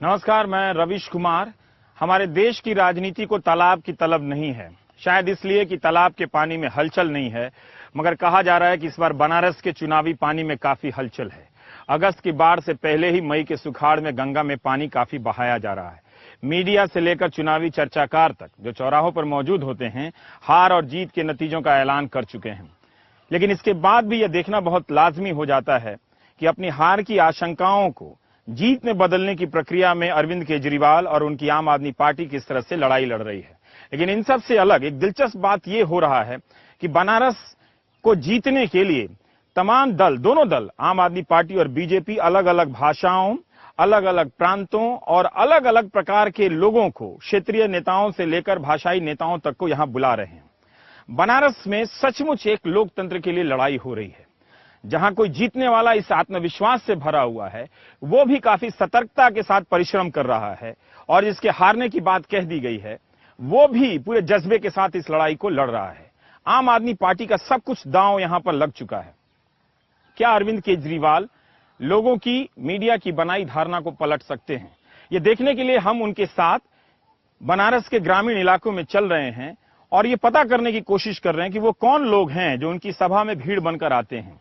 नमस्कार, मैं रविश कुमार। हमारे देश की राजनीति को तालाब की तलब नहीं है, शायद इसलिए कि तालाब के पानी में हलचल नहीं है, मगर कहा जा रहा है कि इस बार बनारस के चुनावी पानी में काफी हलचल है। अगस्त की बाढ़ से पहले ही मई के सुखाड़ में गंगा में पानी काफी बहाया जा रहा है। मीडिया से लेकर चुनावी चर्चाकार तक जो चौराहों पर मौजूद होते हैं, हार और जीत के नतीजों का ऐलान कर चुके हैं। लेकिन इसके बाद भी यह देखना बहुत लाजमी हो जाता है कि अपनी हार की आशंकाओं को जीत में बदलने की प्रक्रिया में अरविंद केजरीवाल और उनकी आम आदमी पार्टी किस तरह से लड़ाई लड़ रही है। लेकिन इन सब से अलग एक दिलचस्प बात यह हो रहा है कि बनारस को जीतने के लिए तमाम दल, दोनों दल, आम आदमी पार्टी और बीजेपी, अलग अलग भाषाओं, अलग अलग प्रांतों और अलग अलग प्रकार के लोगों को, क्षेत्रीय नेताओं से लेकर भाषाई नेताओं तक को यहां बुला रहे हैं। बनारस में सचमुच एक लोकतंत्र के लिए लड़ाई हो रही है, जहां कोई जीतने वाला इस आत्मविश्वास से भरा हुआ है, वो भी काफी सतर्कता के साथ परिश्रम कर रहा है, और जिसके हारने की बात कह दी गई है वो भी पूरे जज्बे के साथ इस लड़ाई को लड़ रहा है। आम आदमी पार्टी का सब कुछ दांव यहां पर लग चुका है। क्या अरविंद केजरीवाल लोगों की, मीडिया की बनाई धारणा को पलट सकते हैं? ये देखने के लिए हम उनके साथ बनारस के ग्रामीण इलाकों में चल रहे हैं और ये पता करने की कोशिश कर रहे हैं कि वो कौन लोग हैं जो उनकी सभा में भीड़ बनकर आते हैं,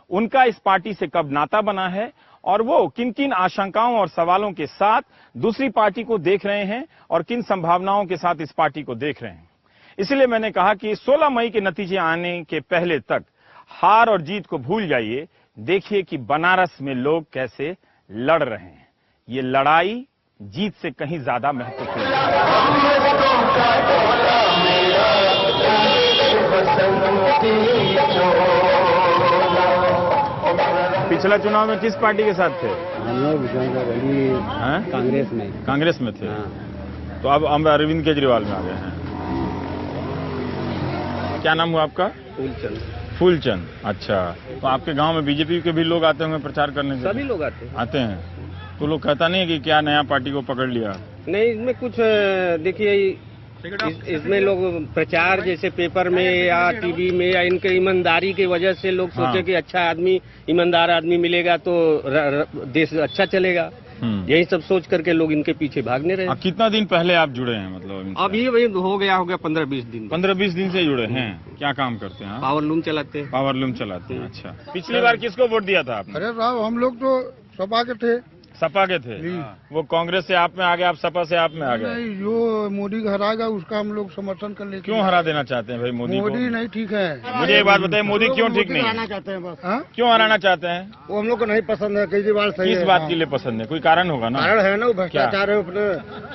उनका इस पार्टी से कब नाता बना है और वो किन किन आशंकाओं और सवालों के साथ दूसरी पार्टी को देख रहे हैं और किन संभावनाओं के साथ इस पार्टी को देख रहे हैं। इसलिए मैंने कहा कि 16 मई के नतीजे आने के पहले तक हार और जीत को भूल जाइए, देखिए कि बनारस में लोग कैसे लड़ रहे हैं। ये लड़ाई जीत से कहीं ज्यादा महत्वपूर्ण है। पिछला चुनाव में किस पार्टी के साथ थे? हम लोग कांग्रेस में थे। तो अब हम अरविंद केजरीवाल में आ गए हैं। क्या नाम हुआ आपका? फूलचंद। अच्छा, तो आपके गांव में बीजेपी के भी लोग आते होंगे प्रचार करने के? सभी लोग आते हैं। तो लोग कहता नहीं है कि क्या नया पार्टी को पकड़ लिया? नहीं, इसमें कुछ देखिए, इसमें लोग प्रचार जैसे पेपर में या टीवी में या इनके ईमानदारी की वजह से लोग सोचे कि अच्छा आदमी, ईमानदार आदमी मिलेगा तो देश अच्छा चलेगा, यही सब सोच करके लोग इनके पीछे भागने रहे। कितना दिन पहले आप जुड़े हैं? मतलब अभी हो गया 15-20 दिन। 15-20 दिन से जुड़े हैं। क्या काम करते हैं? पावर लूम चलाते हैं। अच्छा, पिछली बार किसको वोट दिया था आपने? अरे साहब, हम लोग तो सपा के थे। वो कांग्रेस से आप में आ गए, आप सपा से आप में आ गए? नहीं, जो मोदी को हराएगा उसका हम लोग समर्थन कर लेते। क्यों हरा देना चाहते हैं भाई मोदी को? नहीं ठीक है। मुझे एक बात बताइए, मोदी क्यों ठीक नहीं? हराना चाहते हैं बस। क्यों हराना चाहते हैं? वो हम लोग को नहीं पसंद है। केजरीवाल सही है। किस बात के लिए पसंद है? कोई कारण होगा ना? कारण है ना, वो भ्रष्टाचार है, अपने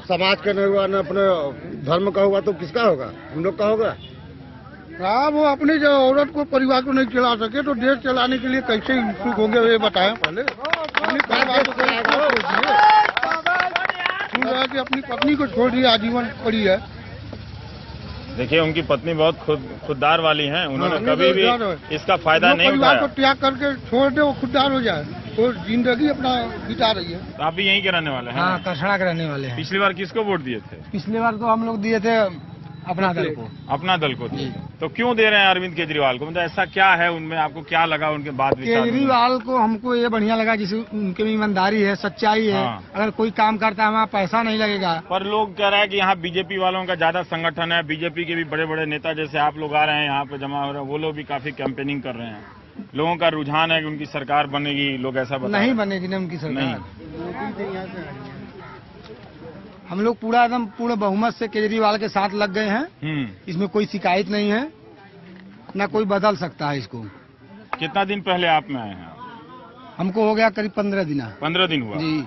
समाज का नहीं हुआ, न अपने धर्म का हुआ, तो किसका होगा? हम लोग का होगा। हाँ, वो अपनी जो औरत को, परिवार को नहीं चला सके तो देश चलाने के लिए कैसे इच्छुक होंगे ये बताएं पहले। कि अपनी पत्नी को छोड़ दिया, आजीवन पड़ी है। देखिए, उनकी पत्नी बहुत खुददार वाली हैं, उन्होंने कभी भी इसका फायदा नहीं उठाया। परिवार को त्याग करके छोड़ दे, वो खुददार हो जाए, तो जिंदगी अपना बिता रही है। तो आप भी यहीं के रहने वाले हैं? हाँ, कछड़ा के रहने वाले हैं। पिछली बार किसको वोट दिए थे? पिछली बार तो हम लोग दिए थे अपना दल को। तो क्यों दे रहे हैं अरविंद केजरीवाल को? मतलब ऐसा क्या है उनमें, आपको क्या लगा उनके बाद? केजरीवाल को हमको ये बढ़िया लगा, जिसे उनकी ईमानदारी है, सच्चाई है। अगर कोई काम करता है वहाँ पैसा नहीं लगेगा। पर लोग कह रहे हैं कि यहाँ बीजेपी वालों का ज्यादा संगठन है, बीजेपी के भी बड़े बड़े नेता जैसे आप लोग आ रहे हैं यहाँ पे जमा हो रहे हैं, वो लोग भी काफी कैंपेनिंग कर रहे हैं। लोगों का रुझान है कि उनकी सरकार बनेगी, लोग ऐसा नहीं बनेगी ना उनकी सरकार। हम लोग पूरे बहुमत से केजरीवाल के साथ लग गए हैं। इसमें कोई शिकायत नहीं है, ना कोई बदल सकता है इसको। कितना दिन पहले आप में आए हैं? हमको हो गया करीब 15 दिन। 15 दिन हुआ जी।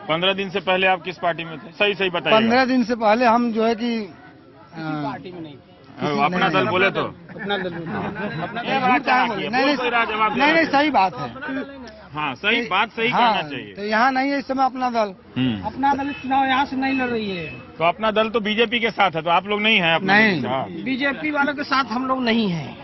15 दिन से पहले आप किस पार्टी में थे? सही बताइए। 15 दिन से पहले हम जो है कि पार्टी में नहीं, अपना दल बोले तो अपना दल नहीं, सही बात है। हाँ, सही बात, सही कहना चाहिए। तो यहाँ नहीं है इस समय अपना दल। अपना दल चुनाव यहाँ से नहीं लड़ रही है। तो अपना दल तो बीजेपी के साथ है, तो आप लोग नहीं हैं? नहीं, बीजेपी वालों के साथ हम लोग नहीं हैं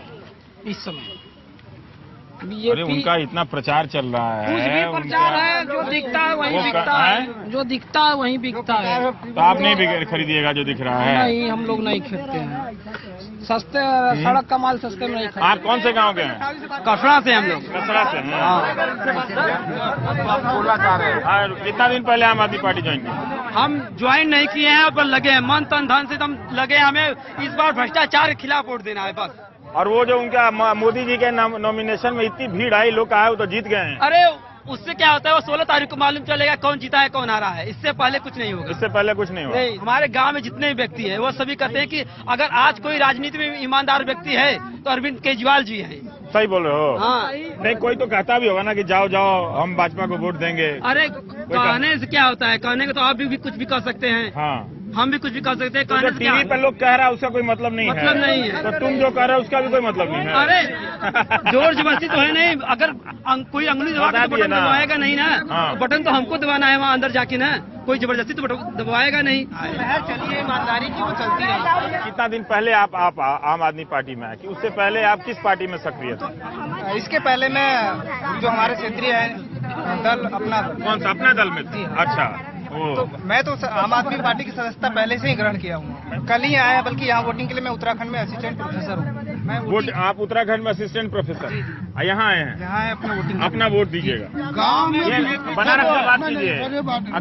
इस समय। अरे उनका इतना प्रचार चल रहा है, कुछ भी प्रचार है, जो दिखता है वही बिकता है, जो दिखता है वही बिकता है। तो आप नहीं खरीदिएगा जो दिख रहा है? नहीं, हम लोग नहीं खरीदते हैं। सस्ते सड़क का माल सस्ते में नहीं खरीदते। आप कौन से गांव के हैं? कसरा से हम लोग। कसरा से हैं? कितना दिन पहले आम आदमी पार्टी ज्वाइन की? हम ज्वाइन नहीं किए हैं, पर लगे हैं मन तन धन से हम लगे। हमें इस बार भ्रष्टाचार के खिलाफ वोट देना है बस। और वो जो उनका मोदी जी के नॉमिनेशन में इतनी भीड़ आई, लोग आए, वो तो जीत गए हैं। अरे उससे क्या होता है, वो 16 तारीख को मालूम चलेगा कौन जीता है कौन हारा है। इससे पहले कुछ नहीं होगा। इससे पहले कुछ नहीं होगा। नहीं, हमारे गांव में जितने भी व्यक्ति हैं वो सभी कहते हैं कि अगर आज कोई राजनीति में ईमानदार व्यक्ति है तो अरविंद केजरीवाल जी हैं। सही बोल रहे हो। हाँ। नहीं, कोई तो कहता भी होगा ना कि जाओ जाओ हम भाजपा को वोट देंगे। अरे कहने से क्या होता है, कहने के तो आप भी कुछ भी कर सकते हैं। हाँ, हम भी कुछ भी कर सकते हैं। तो जो टीवी पर लोग कह रहा है उसका कोई मतलब नहीं है। मतलब नहीं है। तो तुम जो कह रहे हो उसका भी कोई मतलब नहीं है। अरे जोर जबरदस्ती तो है नहीं। अगर कोई अंगुली दबा के बटन दबाएगा नहीं ना। हाँ। बटन तो हमको दबाना है वहाँ अंदर जाके ना। कोई जबरदस्ती तो दबाएगा नहीं। चलिए ईमानदारी की वो चलती रही। कितना दिन पहले आप आम आदमी पार्टी में आए कि उससे पहले आप किस पार्टी में सक्रिय थे? इसके पहले मैं जो हमारे क्षेत्रीय है दल अपना, कौन सा अपना दल में थे? अच्छा। तो मैं तो आम आदमी पार्टी की सदस्यता पहले से ही ग्रहण किया हूँ। कल ही आया, बल्कि यहाँ वोटिंग के लिए मैं उत्तराखंड में असिस्टेंट प्रोफेसर हूँ। मैं वोट आप उत्तराखंड में असिस्टेंट प्रोफेसर यहाँ आए हैं? यहाँ अपना वोटिंग अपना वोट दीजिएगा। गांव में ये बनारस का बात कीजिए।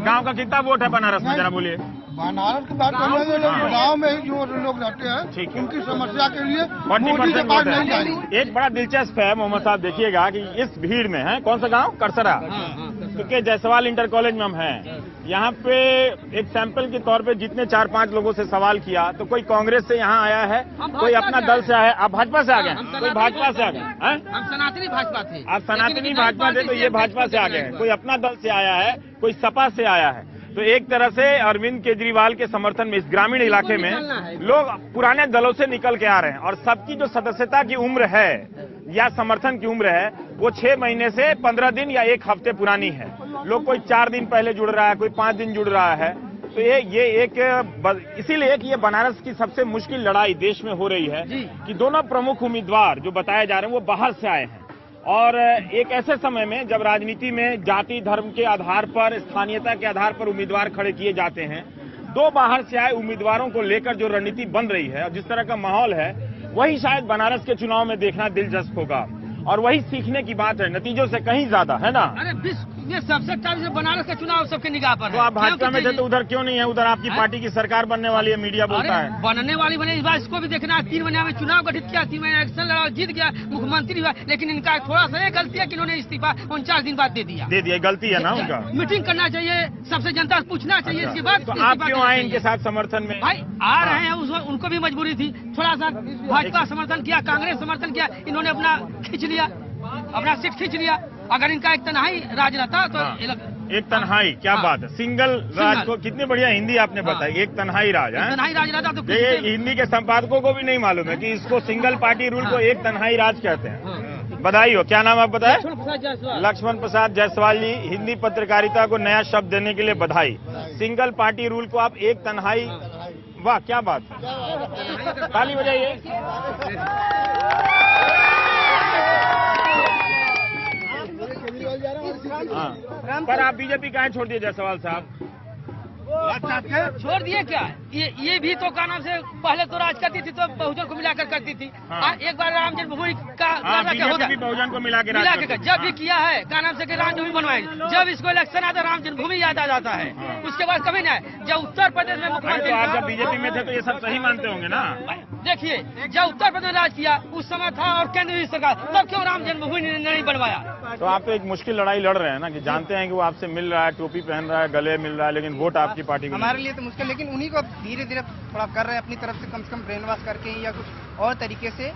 गांव का कितना वोट है बनारस में, जरा बोलिए। बनारस की बात कर रहे हैं, गाँव में ही जो लोग रहते हैं उनकी समस्या के लिए मोदी के पास नहीं जाएंगे। एक बड़ा दिलचस्प है मोहम्मद साहब, देखिएगा कि इस भीड़ में है, कौन सा गांव? करसरा, क्योंकि जायसवाल इंटर कॉलेज में हम हैं। यहाँ पे एक सैंपल के तौर पे जितने 4-5 लोगों से सवाल किया तो कोई कांग्रेस से यहाँ आया है, कोई अपना दल से आया है। आप भाजपा से आ गए? कोई भाजपा से आ गए? हम सनातनी भाजपा थे। आप सनातनी भाजपा थे, तो ये भाजपा से आ गए हैं। कोई अपना दल से आया है, कोई सपा से आया है। तो एक तरह से अरविंद केजरीवाल के समर्थन में इस ग्रामीण इलाके में लोग पुराने दलों से निकल के आ रहे हैं। और सबकी जो सदस्यता की उम्र है या समर्थन की उम्र है वो 6 महीने से 15 दिन या 1 हफ्ते पुरानी है। लोग कोई 4 दिन पहले जुड़ रहा है, कोई 5 दिन जुड़ रहा है। तो ये एक इसीलिए कि ये बनारस की सबसे मुश्किल लड़ाई देश में हो रही है कि दोनों प्रमुख उम्मीदवार जो बताए जा रहे हैं वो बाहर से आए हैं। और एक ऐसे समय में जब राजनीति में जाति धर्म के आधार पर, स्थानीयता के आधार पर उम्मीदवार खड़े किए जाते हैं, 2 बाहर से आए उम्मीदवारों को लेकर जो रणनीति बन रही है और जिस तरह का माहौल है, वही शायद बनारस के चुनाव में देखना दिलचस्प होगा। और वही सीखने की बात है, नतीजों से कहीं ज्यादा, है ना? अरे ये सबसे अच्छा बनारस का चुनाव सबके निगाह पर है। तो आप भाजपा में थे तो उधर क्यों नहीं है? उधर आपकी पार्टी की सरकार बनने वाली है, मीडिया बोलता है। बनने वाली बने, इस बार इसको भी देखना है। 3 महीने में चुनाव गठित किया, 3 महीने इलेक्शन लड़ा, जीत गया, मुख्यमंत्री हुआ। लेकिन इनका थोड़ा सा ये गलती है कि इन्होंने इस्तीफा 49 दिन बाद दे दिया। गलती है ना उनका। मीटिंग करना चाहिए, सबसे जनता से पूछना चाहिए। इसके बाद तो आप क्यों आए इनके साथ समर्थन में? भाई आ रहे हैं, उनको भी मजबूरी थी। थोड़ा सा भाजपा समर्थन किया, कांग्रेस समर्थन किया, इन्होंने अपना खींच लिया, अपना सीट खींच लिया। अगर इनका एक तनहाई राज रहता तो एक तन्हाई, क्या बात है? सिंगल राज को कितनी बढ़िया हिंदी आपने बताई, एक तन्हाई राज है। तन्हाई राज रहता तो ये हिंदी के संपादकों को भी नहीं मालूम है कि इसको सिंगल पार्टी रूल को एक तन्हाई राज कहते हैं। बधाई हो। क्या नाम आप बताए? लक्ष्मण प्रसाद जायसवाल जी। हिंदी पत्रकारिता को नया शब्द देने के लिए बधाई। सिंगल पार्टी रूल को आप एक तन्हाई, वाह क्या बात है, ताली बजाइए। हाँ, पर आप बीजेपी काहे छोड़ दिए जायसवाल साहब? छोड़ दिए क्या? ये भी तो का नाम से पहले तो राज करती थी, तो बहुजन को मिलाकर करती थी। हाँ। एक बार राम जन्मभूमि का बीजेपी बहुजन को मिला के जब भी किया है का नाम से राम जन्मभूमि बनवाई। जब इसको इलेक्शन आता राम जन्मभूमि याद आ जाता है। उसके बाद कभी नहीं। जब उत्तर प्रदेश में मुख्यमंत्री, तो आप जब बीजेपी में थे तो ये सब सही मानते होंगे ना? देखिए जब उत्तर प्रदेश राज किया उस समय था और केंद्रीय सरकार, तब क्यों राम जन्मभूमि नहीं बनवाया? तो आप तो एक मुश्किल लड़ाई लड़ रहे हैं ना, कि जानते हैं कि वो आपसे मिल रहा है, टोपी पहन रहा है, गले मिल रहा है, लेकिन वोट आपकी पार्टी को। हमारे लिए तो मुश्किल, लेकिन उन्हीं को धीरे धीरे थोड़ा कर रहे हैं अपनी तरफ से, कम से ब्रेन वॉश करके या कुछ और तरीके से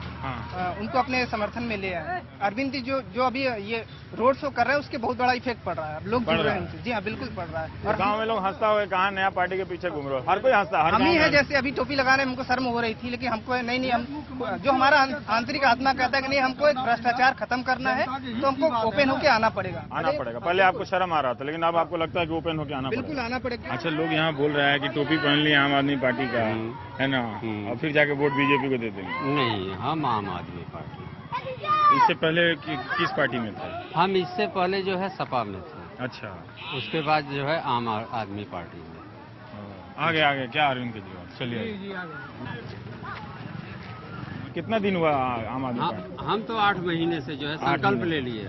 उनको अपने समर्थन में ले आए। अरविंद जी जो अभी ये रोड शो कर रहे हैं उसके बहुत बड़ा इफेक्ट पड़ रहा है। लोग जुड़ रहे हैं उनसे। जी हाँ, बिल्कुल पड़ रहा है। और गांव में लोग हंसता हुए कहा नया पार्टी के पीछे घूम रहे हो, हर कोई हंसता। हम ही है, जैसे अभी टोपी लगाने में हमको शर्म हो रही थी, लेकिन हमको नहीं हम जो हमारा आंतरिक आत्मा कहता है कि नहीं, हमको एक भ्रष्टाचार खत्म करना है, तो हमको ओपन होकर आना पड़ेगा। पहले आपको शर्म आ रहा था, लेकिन अब आपको लगता है कि ओपन होकर आना बिल्कुल आना पड़ेगा। अच्छा, लोग यहाँ बोल रहे हैं कि टोपी पहन ली आम आदमी पार्टी का, है ना, और फिर जाके वोट बीजेपी को देते हैं। नहीं, हम आम आदमी पार्टी। इससे पहले किस पार्टी में थे? हम इससे पहले जो है सपा में थे। अच्छा, उसके बाद जो है आम आदमी पार्टी में। आगे आगे क्या अरविंद केजरीवाल, चलिए। कितना दिन हुआ आम आदमी पार्टी? हम तो 8 महीने से जो है संकल्प ले लिए।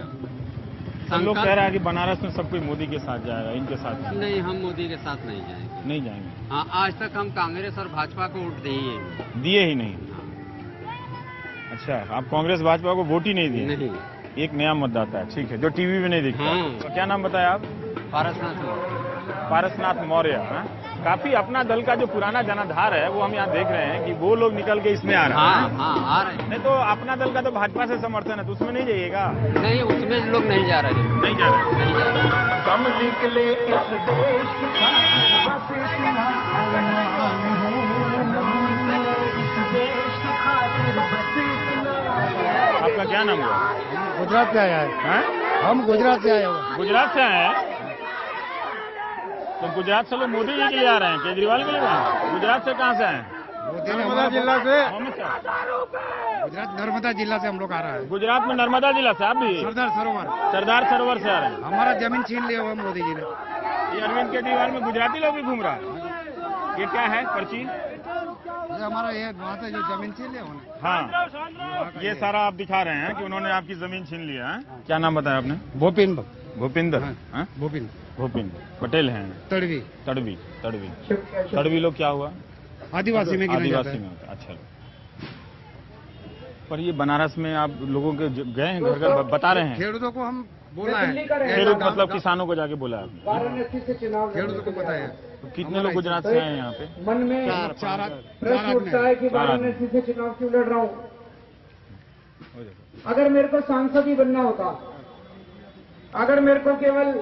हम लोग कह रहे हैं कि बनारस में सब कोई मोदी के साथ जाएगा, इनके साथ नहीं, हम मोदी के साथ नहीं जाएंगे। नहीं जाएंगे। हाँ, आज तक हम कांग्रेस और भाजपा को वोट दिए ही नहीं। अच्छा, आप कांग्रेस भाजपा को वोट ही नहीं दिए? नहीं। एक नया मतदाता है, ठीक है, जो टीवी में नहीं दिखता। हाँ। तो क्या नाम बताया आप? पारसनाथ मौर्य। काफी अपना दल का जो पुराना जनाधार है वो हम यहाँ देख रहे हैं कि वो लोग निकल के इसमें आ रहे हैं। हाँ, आ रहे हैं। नहीं तो अपना दल का तो भाजपा से समर्थन है, तो उसमें नहीं जाइएगा? नहीं, उसमें लोग नहीं जा रहे। नहीं जा रहे। कम निकले इस देश आपका क्या नाम हुआ? गुजरात से आया है। हम गुजरात से आए हुए। गुजरात से आए हैं? तो गुजरात से लोग मोदी जी के लिए आ रहे हैं, केजरीवाल के लिए आ रहे हैं? गुजरात से कहाँ से आए हैं? नर्मदा जिला से। गुजरात नर्मदा जिला से हम लोग आ रहा है। गुजरात में नर्मदा जिला से आप भी? सरदार सरोवर। सरदार सरोवर से आ रहे हैं। हमारा जमीन छीन लिया हुआ मोदी जी ने। ये अरविंद केजरीवाल में गुजराती लोग भी घूम रहा है। ये क्या है पर्ची? हमारा ये वहाँ से जो जमीन छीन लिया उन्होंने। हाँ, ये सारा आप दिखा रहे हैं कि उन्होंने आपकी जमीन छीन लिया है। क्या नाम बताया आपने? भूपिंदर। भूपिंदर। भूपिंदर पटेल हैं। तड़वी। तड़वी लोग क्या हुआ? आदिवासी में आदिवासी में होता। अच्छा, पर ये बनारस में आप लोगों के गए हैं घर घर बता रहे हैं? खेडूतों को हम बोला है। खेडूत मतलब किसानों को जाके बोला है? वाराणसी से चुनाव खेडूतों को पता है। तो कितने लोग गुजरात से आए हैं यहाँ पे? मन में चार प्रश्न उठता है कि वाराणसी से चुनाव क्यों लड़ रहा हूँ। अगर मेरे को सांसद ही बनना होता, अगर मेरे को केवल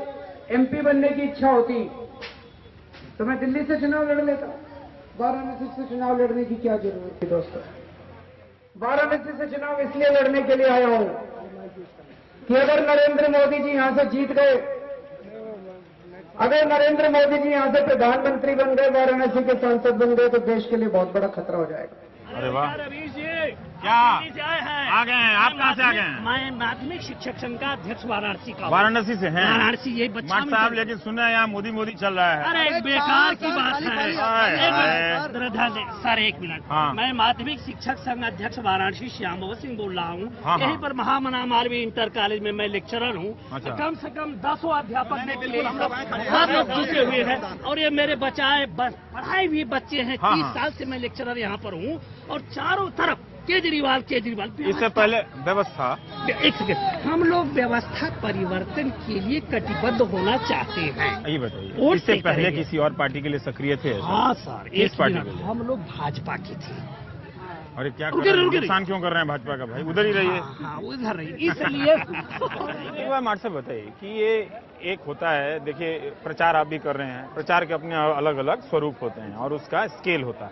एमपी बनने की इच्छा होती तो मैं दिल्ली से चुनाव लड़ लेता। वाराणसी से चुनाव लड़ने की क्या जरूरत थी दोस्तों? वाराणसी से चुनाव इसलिए लड़ने के लिए आया हूं कि अगर नरेंद्र मोदी जी यहां से जीत गए, अगर नरेंद्र मोदी जी यहां से प्रधानमंत्री बन गए, वाराणसी के सांसद बन गए, तो देश के लिए बहुत बड़ा खतरा हो जाएगा। अरे वाह, क्या आ गए हैं आप? कहाँ से आ गए हैं? मैं माध्यमिक शिक्षक संघ का अध्यक्ष वाराणसी का। वाराणसी से हैं? वाराणसी, यही बच्चा साहब, लेकिन सुना है यहाँ मोदी चल रहा है। अरे बेकार की बात है। सर एक मिनट। हाँ। मैं माध्यमिक शिक्षक संघ अध्यक्ष वाराणसी श्याम भगत सिंह बोल रहा हूँ। हाँ, यहीं पर महामना मालवीय इंटर कॉलेज में मैं लेक्चरर हूँ। अच्छा। कम से कम 10 अध्यापक जुटे हुए हैं और ये मेरे बचाए पढ़ाए हुए बच्चे हैं। 30 साल से मैं लेक्चरर यहाँ पर हूँ और चारों तरफ केजरीवाल। इससे पहले व्यवस्था, एक सेकंड, हम लोग व्यवस्था परिवर्तन के लिए कटिबद्ध होना चाहते हैं। ये बताइए, इससे पहले किसी और पार्टी के लिए सक्रिय थे? हाँ सर, किस पार्टी के लिए? हम लोग भाजपा के थे। अरे क्या कर रहे हैं? नुकसान क्यों कर रहे हैं भाजपा का? भाई उधर ही रहिए। हाँ, उधर रहिए। इसलिए एक बार मार से बताइए कि ये एक होता है, देखिए प्रचार आप भी कर रहे हैं, प्रचार के अपने अलग अलग स्वरूप होते हैं और उसका स्केल होता है।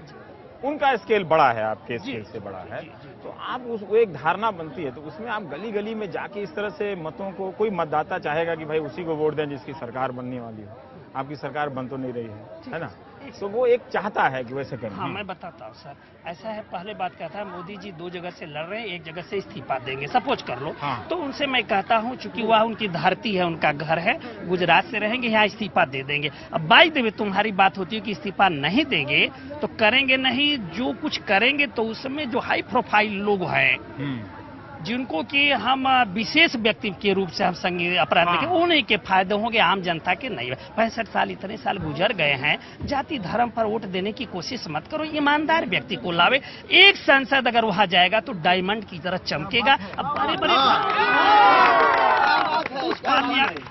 उनका स्केल बड़ा है, आपके स्केल से बड़ा है। तो आप वो एक धारणा बनती है, तो उसमें आप गली गली में जाके इस तरह से मतों को, कोई मतदाता चाहेगा कि भाई उसी को वोट दें जिसकी सरकार बनने वाली हो। आपकी सरकार बन तो नहीं रही है ना? तो वो एक चाहता है कि वैसे करें। हाँ, मैं बताता हूँ सर, ऐसा है, पहले बात कहता है मोदी जी 2 जगह से लड़ रहे हैं, 1 जगह से इस्तीफा देंगे, सपोज कर लो। हाँ। तो उनसे मैं कहता हूँ, चूंकि वह उनकी धरती है, उनका घर है, गुजरात से रहेंगे, यहाँ इस्तीफा दे देंगे। अब बाई देवे तुम्हारी बात होती है कि इस्तीफा नहीं देंगे तो करेंगे नहीं, जो कुछ करेंगे तो उसमें जो हाई प्रोफाइल लोग हैं जिनको कि हम विशेष व्यक्ति के रूप से हम संज्ञेय अपराध देखें, उन्हीं के फायदे होंगे, आम जनता के नहीं। 65 साल, इतने साल गुजर गए हैं, जाति धर्म पर वोट देने की कोशिश मत करो, ईमानदार व्यक्ति को लावे। एक सांसद अगर वहां जाएगा तो डायमंड की तरह चमकेगा। अब बड़े बड़े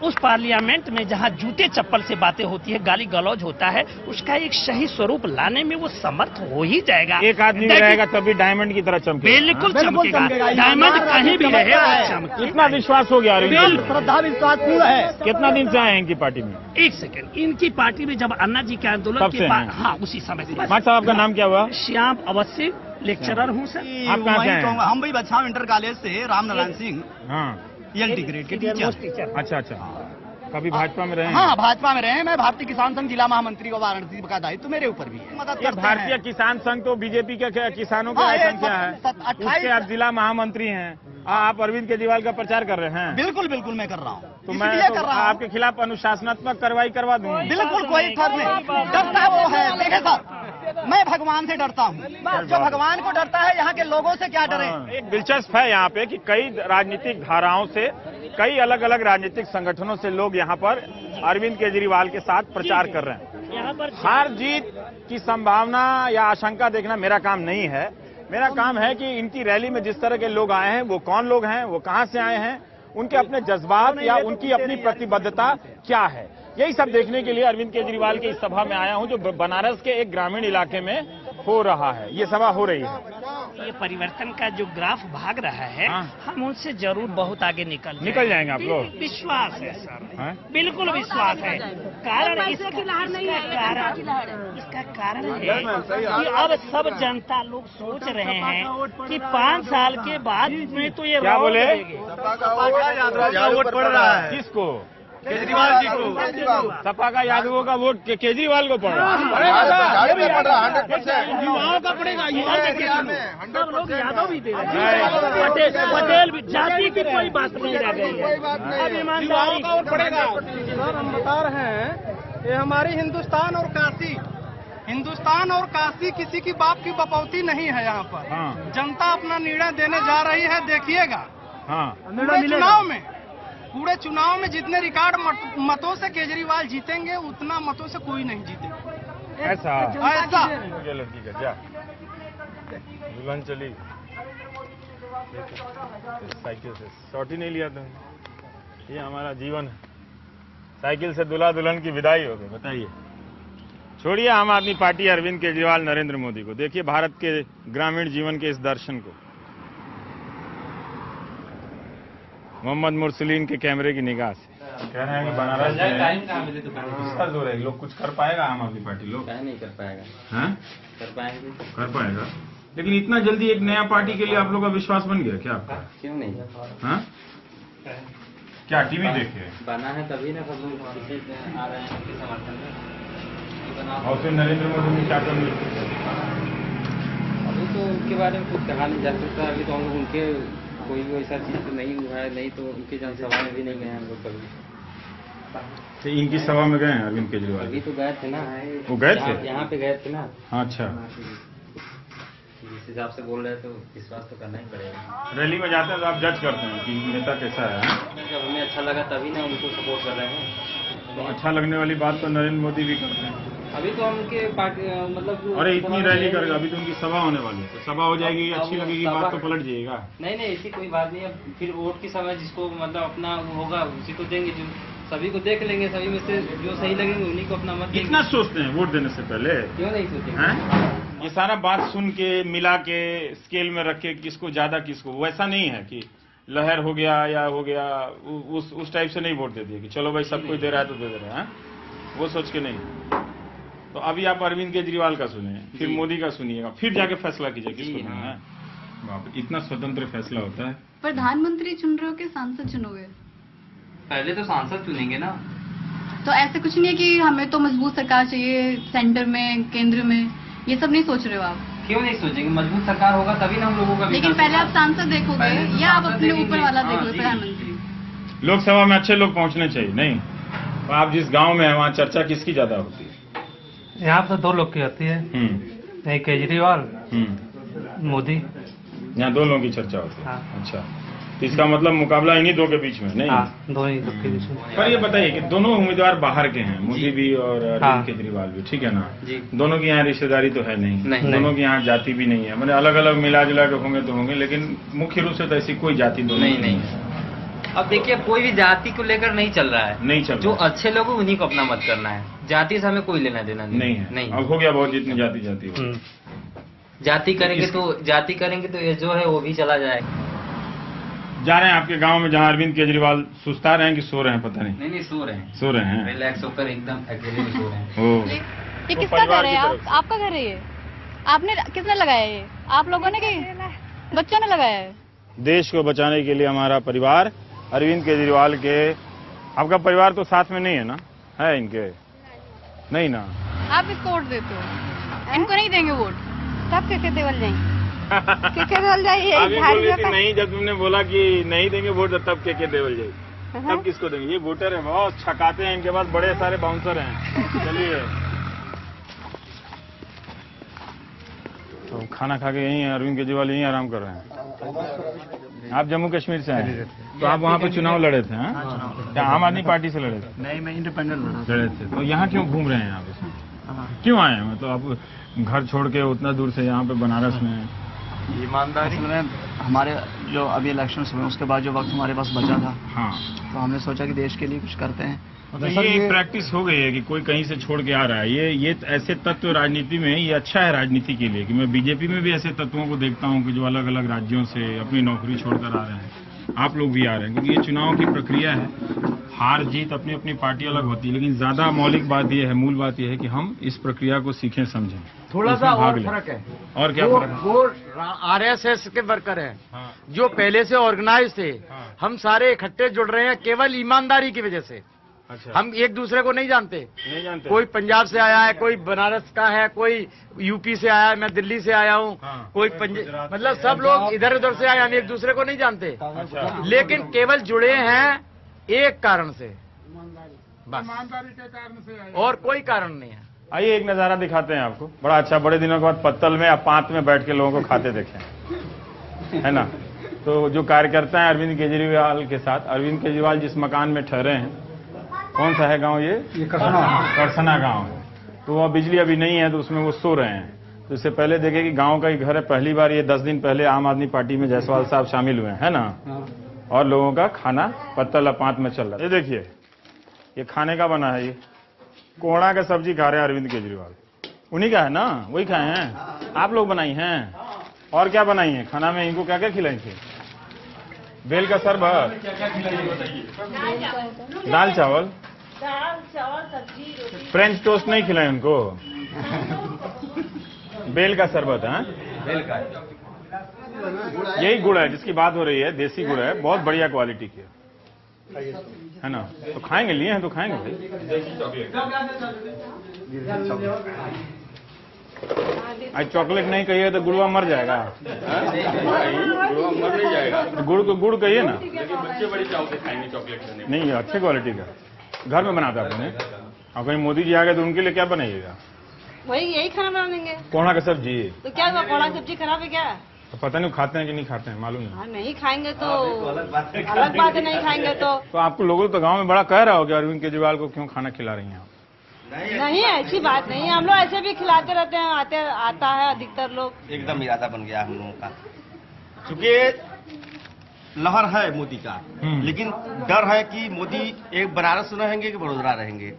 उस पार्लियामेंट में जहां जूते चप्पल से बातें होती है, गाली गलौज होता है, उसका एक सही स्वरूप लाने में वो समर्थ हो ही जाएगा। एक आदमी रहेगा तभी डायमंड की तरह चमकेगा। बिल्कुल चमकेगा, डायमंड कहीं भी रहे चमकेगा। इतना विश्वास हो गया? श्रद्धा विश्वास पूर्ण है। कितना दिन से आए हैं इनकी पार्टी में? एक सेकंड, इनकी पार्टी में जब अन्ना जी के आंदोलन के बाद, हाँ उसी समय से। साहब, आपका नाम क्या हुआ? श्याम अवश्य, लेक्चरर हूँ सर। आप कहाँ से हैं? हम भाई बछाव इंटर कॉलेज से, राम नारायण सिंह। हाँ, ELT ग्रेड के टीचर। अच्छा। कभी भाजपा में रहे हैं? हाँ, भाजपा में रहे हैं। मैं भारतीय किसान संघ जिला महामंत्री का वाराणसी का दायित्व मेरे ऊपर भी है। मदद ये करते भारतीय हैं। किसान संघ तो बीजेपी के किसानों हाँ, का ये संख्या है, 28 उसके आप जिला महामंत्री हैं। आप अरविंद केजरीवाल का प्रचार कर रहे हैं? बिल्कुल बिल्कुल मैं कर रहा हूँ। तो इसलिए मैं तो कर रहा हूँ। आपके खिलाफ अनुशासनात्मक कार्रवाई करवा दूंगा। बिल्कुल कोई फर्क नहीं। डरता वो है। देखे सर, मैं भगवान से डरता हूँ। जो भगवान को डरता है, यहाँ के लोगों से क्या डरे। एक दिलचस्प है यहाँ पे कि कई राजनीतिक धाराओं से, कई अलग अलग राजनीतिक संगठनों से लोग यहाँ पर अरविंद केजरीवाल के साथ प्रचार कर रहे हैं। यहाँ पर हार जीत की संभावना या आशंका देखना मेरा काम नहीं है। मेरा काम है कि इनकी रैली में जिस तरह के लोग आए हैं, वो कौन लोग हैं, वो कहां से आए हैं, उनके अपने जज्बात या उनकी अपनी प्रतिबद्धता क्या है, यही सब देखने के लिए अरविंद केजरीवाल की इस सभा में आया हूं, जो बनारस के एक ग्रामीण इलाके में हो रहा है। ये सभा हो रही है। ये परिवर्तन का जो ग्राफ भाग रहा है, हम उनसे जरूर बहुत आगे निकल जाएंगे आप लोग? विश्वास है सर, बिल्कुल विश्वास है। कारण इसका कारण है कि अब सब जनता लोग सोच रहे हैं कि 5 साल के बाद में तो ये क्या बोले? वोट पड़ रहा है किसको? केजरीवाल जी को। सपा का यादवों का वोट केजरीवाल को पड़ रहा है। युवाओं का पड़ेगा, सब लोग यादव भी दे रहे हैं, पटेल भी। जाति की कोई बात नहीं रह गई है, अब ईमानदारी का वोट पड़ेगा। सर, हम बता रहे हैं, ये हमारी हिंदुस्तान और काशी किसी की बाप की बपौती नहीं है। यहाँ पर जनता अपना निर्णय देने जा रही है, देखिएगा। पूरे चुनाव में जितने रिकॉर्ड मतों से केजरीवाल जीतेंगे, उतना मतों से कोई नहीं जीतेगा। ऐसा लड़की का क्या दुल्हन चली साइकिल से, शॉट ही नहीं लिया तुमने। ये हमारा जीवन है, साइकिल से दूल्हा दुल्हन की विदाई हो गई। बताइए। छोड़िए आम आदमी पार्टी, अरविंद केजरीवाल, नरेंद्र मोदी को। देखिए भारत के ग्रामीण जीवन के इस दर्शन को, मोहम्मद मुरसलीन के कैमरे की निगाह से। कह रहे हैं कि बनारस में किसका जोर है? लोग कुछ कर पाएगा आम आदमी पार्टी? लोग नहीं कर पाएगा। हैं? कर पाएगा, लेकिन इतना जल्दी एक नया पार्टी के लिए आप लोग का विश्वास बन गया क्या आपका? क्यों नहीं? हाँ? क्या टीवी देखे बना है तभी ना सब लोग आ रहे हैं उनके समर्थन में। और फिर नरेंद्र मोदी ने क्या कर लिया? अभी तो उनके बारे में कुछ कहा नहीं जा सकता। अभी तो हम लोग उनके कोई भी वैसा चीज तो नहीं हुआ है, नहीं तो उनकी जनसभा में भी नहीं गए हम लोग कभी। तो इनकी सभा में गए हैं अरविंद केजरीवाल? अभी तो गए थे ना। वो गए थे? यहाँ पे गए थे ना। अच्छा, जिस हिसाब से बोल रहे हैं तो विश्वास तो करना ही पड़ेगा। रैली में जाते हैं तो आप जज करते हैं कि नेता कैसा है? जब हमें अच्छा लगा तभी ना उनको सपोर्ट कर रहे हैं। तो अच्छा लगने वाली बात तो नरेंद्र मोदी भी करते हैं। अभी तो हम उनके पार्टी मतलब अरे इतनी रैली करेगा, अभी तो उनकी सभा होने वाली है, तो सभा हो जाएगी, अच्छी लगेगी बात तो पलट जाएगा। नहीं ऐसी कोई बात नहीं है। फिर वोट के समय जिसको मतलब अपना होगा उसी को देंगे। जो सभी को देख लेंगे, सभी में से जो सही लगेंगे उन्हीं को अपना मत देंगे। इतना सोचते हैं वोट देने से पहले? क्यों नहीं सोचेंगे? ये सारा बात सुन के मिला के स्केल में रख के किसको ज्यादा किसको, वैसा नहीं है कि लहर हो गया या हो गया, उस टाइप से नहीं वोट दे दिए कि चलो भाई सब कोई दे रहा है तो दे रहा है, वो सोच के नहीं। तो अभी आप अरविंद केजरीवाल का सुने, फिर मोदी का सुनिएगा, फिर जाके फैसला कीजिए किसको देना है। बाप रे, इतना स्वतंत्र फैसला होता है। प्रधानमंत्री चुन रहे हो कि सांसद चुनोगे? पहले तो सांसद चुनेंगे ना। तो ऐसे कुछ नहीं है कि हमें तो मजबूत सरकार चाहिए सेंटर में, केंद्र में, ये सब नहीं सोच रहे हो आप? क्यों नहीं सोचेंगे? मजबूत सरकार होगा तभी ना हम लोगों का। लेकिन पहले आप सांसद देखोगे या आप अपने ऊपर वाला देखोगे? प्रधानमंत्री लोकसभा में अच्छे लोग पहुंचने चाहिए। नहीं, आप जिस गांव में है वहाँ चर्चा किसकी ज्यादा होती है? यहाँ तो 2 लोग की होती है, एक केजरीवाल, मोदी। यहाँ 2 लोगों की चर्चा होती है। हाँ। अच्छा, तो इसका मतलब मुकाबला इन्हीं 2 के बीच में? नहीं, हाँ, 2 ही लोग के बीच में। पर ये बताइए कि दोनों उम्मीदवार बाहर के हैं, मोदी भी और अरविंद केजरीवाल भी, ठीक है ना? दोनों की यहाँ रिश्तेदारी तो है नहीं, दोनों की यहाँ जाति भी नहीं है, मतलब अलग अलग मिला जुला के होंगे तो होंगे, लेकिन मुख्य रूप से तो ऐसी कोई जाति दोनों नहीं है। अब देखिए कोई भी जाति को लेकर नहीं चल रहा है, नहीं चल रहा। जो अच्छे लोग हैं उन्हीं को अपना मत करना है। जाति से हमें कोई लेना देना नहीं है। नहीं, अब हो गया बहुत, जितनी जाति हो। जाति करेंगे तो ये जो है वो भी चला जाएगा। जा रहे हैं आपके गांव में जहां अरविंद केजरीवाल सुस्ता रहे हैं कि सो रहे हैं? पता नहीं। नहीं सो रहे हैं रिलैक्स होकर एकदम अकेले में सो रहे हैं। ये किसका घर है? आपका घर है ये? आपने किसने लगाया ये? आप लोगों ने कि बच्चों ने लगाया है? देश को बचाने के लिए हमारा परिवार अरविंद केजरीवाल के आपका परिवार तो साथ में नहीं है ना? है इनके? नहीं ना। आप इसको वोट देते हो, इनको नहीं देंगे वोट? तब के देवल जाए के देवल जाए आप ये बोल रहे थे नहीं, जब तुमने बोला कि नहीं देंगे वोट तब के देवल जाए, तब किसको देंगे? ये वोटर है, बहुत छकाते हैं, इनके पास बड़े सारे बाउंसर हैं। चलिए तो खाना खा के यहीं अरविंद केजरीवाल यहीं आराम कर रहे हैं। आप जम्मू कश्मीर से हैं, तो आप वहाँ पे चुनाव लड़े थे? क्या आम आदमी पार्टी से लड़े थे? नहीं, मैं इंडिपेंडेंट लड़े थे। तो यहाँ क्यों घूम रहे हैं आप? इसमें क्यों आए हैं? मतलब आप घर छोड़ के उतना दूर से यहाँ पे बनारस में? ईमानदारी में हमारे जो अभी इलेक्शन हुए उसके बाद जो वक्त हमारे पास बचा था, हाँ, तो हमने सोचा कि देश के लिए कुछ करते हैं। तो ये एक प्रैक्टिस हो गई है कि कोई कहीं से छोड़ के आ रहा है। ये ऐसे तत्व राजनीति में, ये अच्छा है राजनीति के लिए कि मैं बीजेपी में भी ऐसे तत्वों को देखता हूं कि जो अलग अलग राज्यों से अपनी नौकरी छोड़कर आ रहे हैं। आप लोग भी आ रहे हैं क्योंकि ये चुनाव की प्रक्रिया है। हार जीत अपनी अपनी पार्टी अलग होती है, लेकिन ज्यादा मौलिक बात यह है, मूल बात यह है कि हम इस प्रक्रिया को सीखें, समझें। थोड़ा सा और फर्क है। और क्या फर्क है? वो आरएसएस के वर्कर हैं, जो पहले से ऑर्गेनाइज थे। हम सारे इकट्ठे जुड़ रहे हैं केवल ईमानदारी की वजह से। अच्छा। हम एक दूसरे को नहीं जानते। कोई पंजाब से आया है, कोई बनारस का है, कोई यूपी से आया है, मैं दिल्ली से आया हूँ, कोई मतलब सब लोग इधर उधर से आए, हम एक दूसरे को नहीं जानते। अच्छा। लेकिन केवल जुड़े हैं एक कारण से, बस, और कोई कारण नहीं है। आइए एक नजारा दिखाते हैं आपको, बड़ा अच्छा। बड़े दिनों के बाद पत्तल में या पांत में बैठ के लोगों को खाते देखें, है ना? तो जो कार्यकर्ता हैं अरविंद केजरीवाल के साथ, अरविंद केजरीवाल जिस मकान में ठहरे हैं, कौन सा है गांव ये? करसना गांव है। तो वह बिजली अभी नहीं है, तो उसमें वो सो रहे हैं। तो इससे पहले देखे कि गांव का ही घर है। पहली बार ये 10 दिन पहले आम आदमी पार्टी में जायसवाल साहब शामिल हुए हैं, है ना? और लोगों का खाना पत्तल अपांत में चल रहा है। ये देखिए, ये खाने का बना है। ये कोहड़ा का सब्जी खा रहे हैं अरविंद केजरीवाल। उन्हीं का है ना? वही खाए हैं? आप लोग बनाई हैं? और क्या बनाई है खाना में? इनको क्या क्या खिलाई थी? बेल का शरबत, दाल चावल, सब्जी, रोटी। फ्रेंच टोस्ट नहीं खिलाए उनको? बेल का शरबत है? बेल का यही गुड़ है जिसकी बात हो रही है, देसी गुड़ है, बहुत बढ़िया क्वालिटी की है ना? तो खाएंगे, लिए हैं तो खाएंगे भाई। आज चॉकलेट नहीं कहिए तो गुड़वा मर जाएगा। गुड़वा मर नहीं जाएगा। तो गुड़ को गुड़ कहिए ना। बच्चे बड़ी चाव से खाएंगे चॉकलेट। नहीं, अच्छे क्वालिटी का घर में बनाता आपने। और कहीं मोदी जी आ गए तो उनके लिए क्या बनाइएगा? वही यही खाना बना देंगे। कोहड़ा का सब्जी। तो क्या हुआ, कोहड़ा सब्जी खराब है क्या? तो पता नहीं खाते हैं कि नहीं खाते हैं, मालूम नहीं। नहीं खाएंगे तो अलग बात है, नहीं खाएंगे तो आपको लोगों तो गांव में बड़ा कह रहा हो कि अरविंद केजरीवाल को क्यों खाना खिला रही हैं आप? नहीं, ऐसी बात नहीं है। हम लोग ऐसे भी खिलाते रहते हैं, आता है अधिकतर लोग। एकदम इरादा बन गया हम लोगों का, क्योंकि लहर है मोदी का, लेकिन डर है कि मोदी एक बनारस रहेंगे कि बड़ोदरा रहेंगे,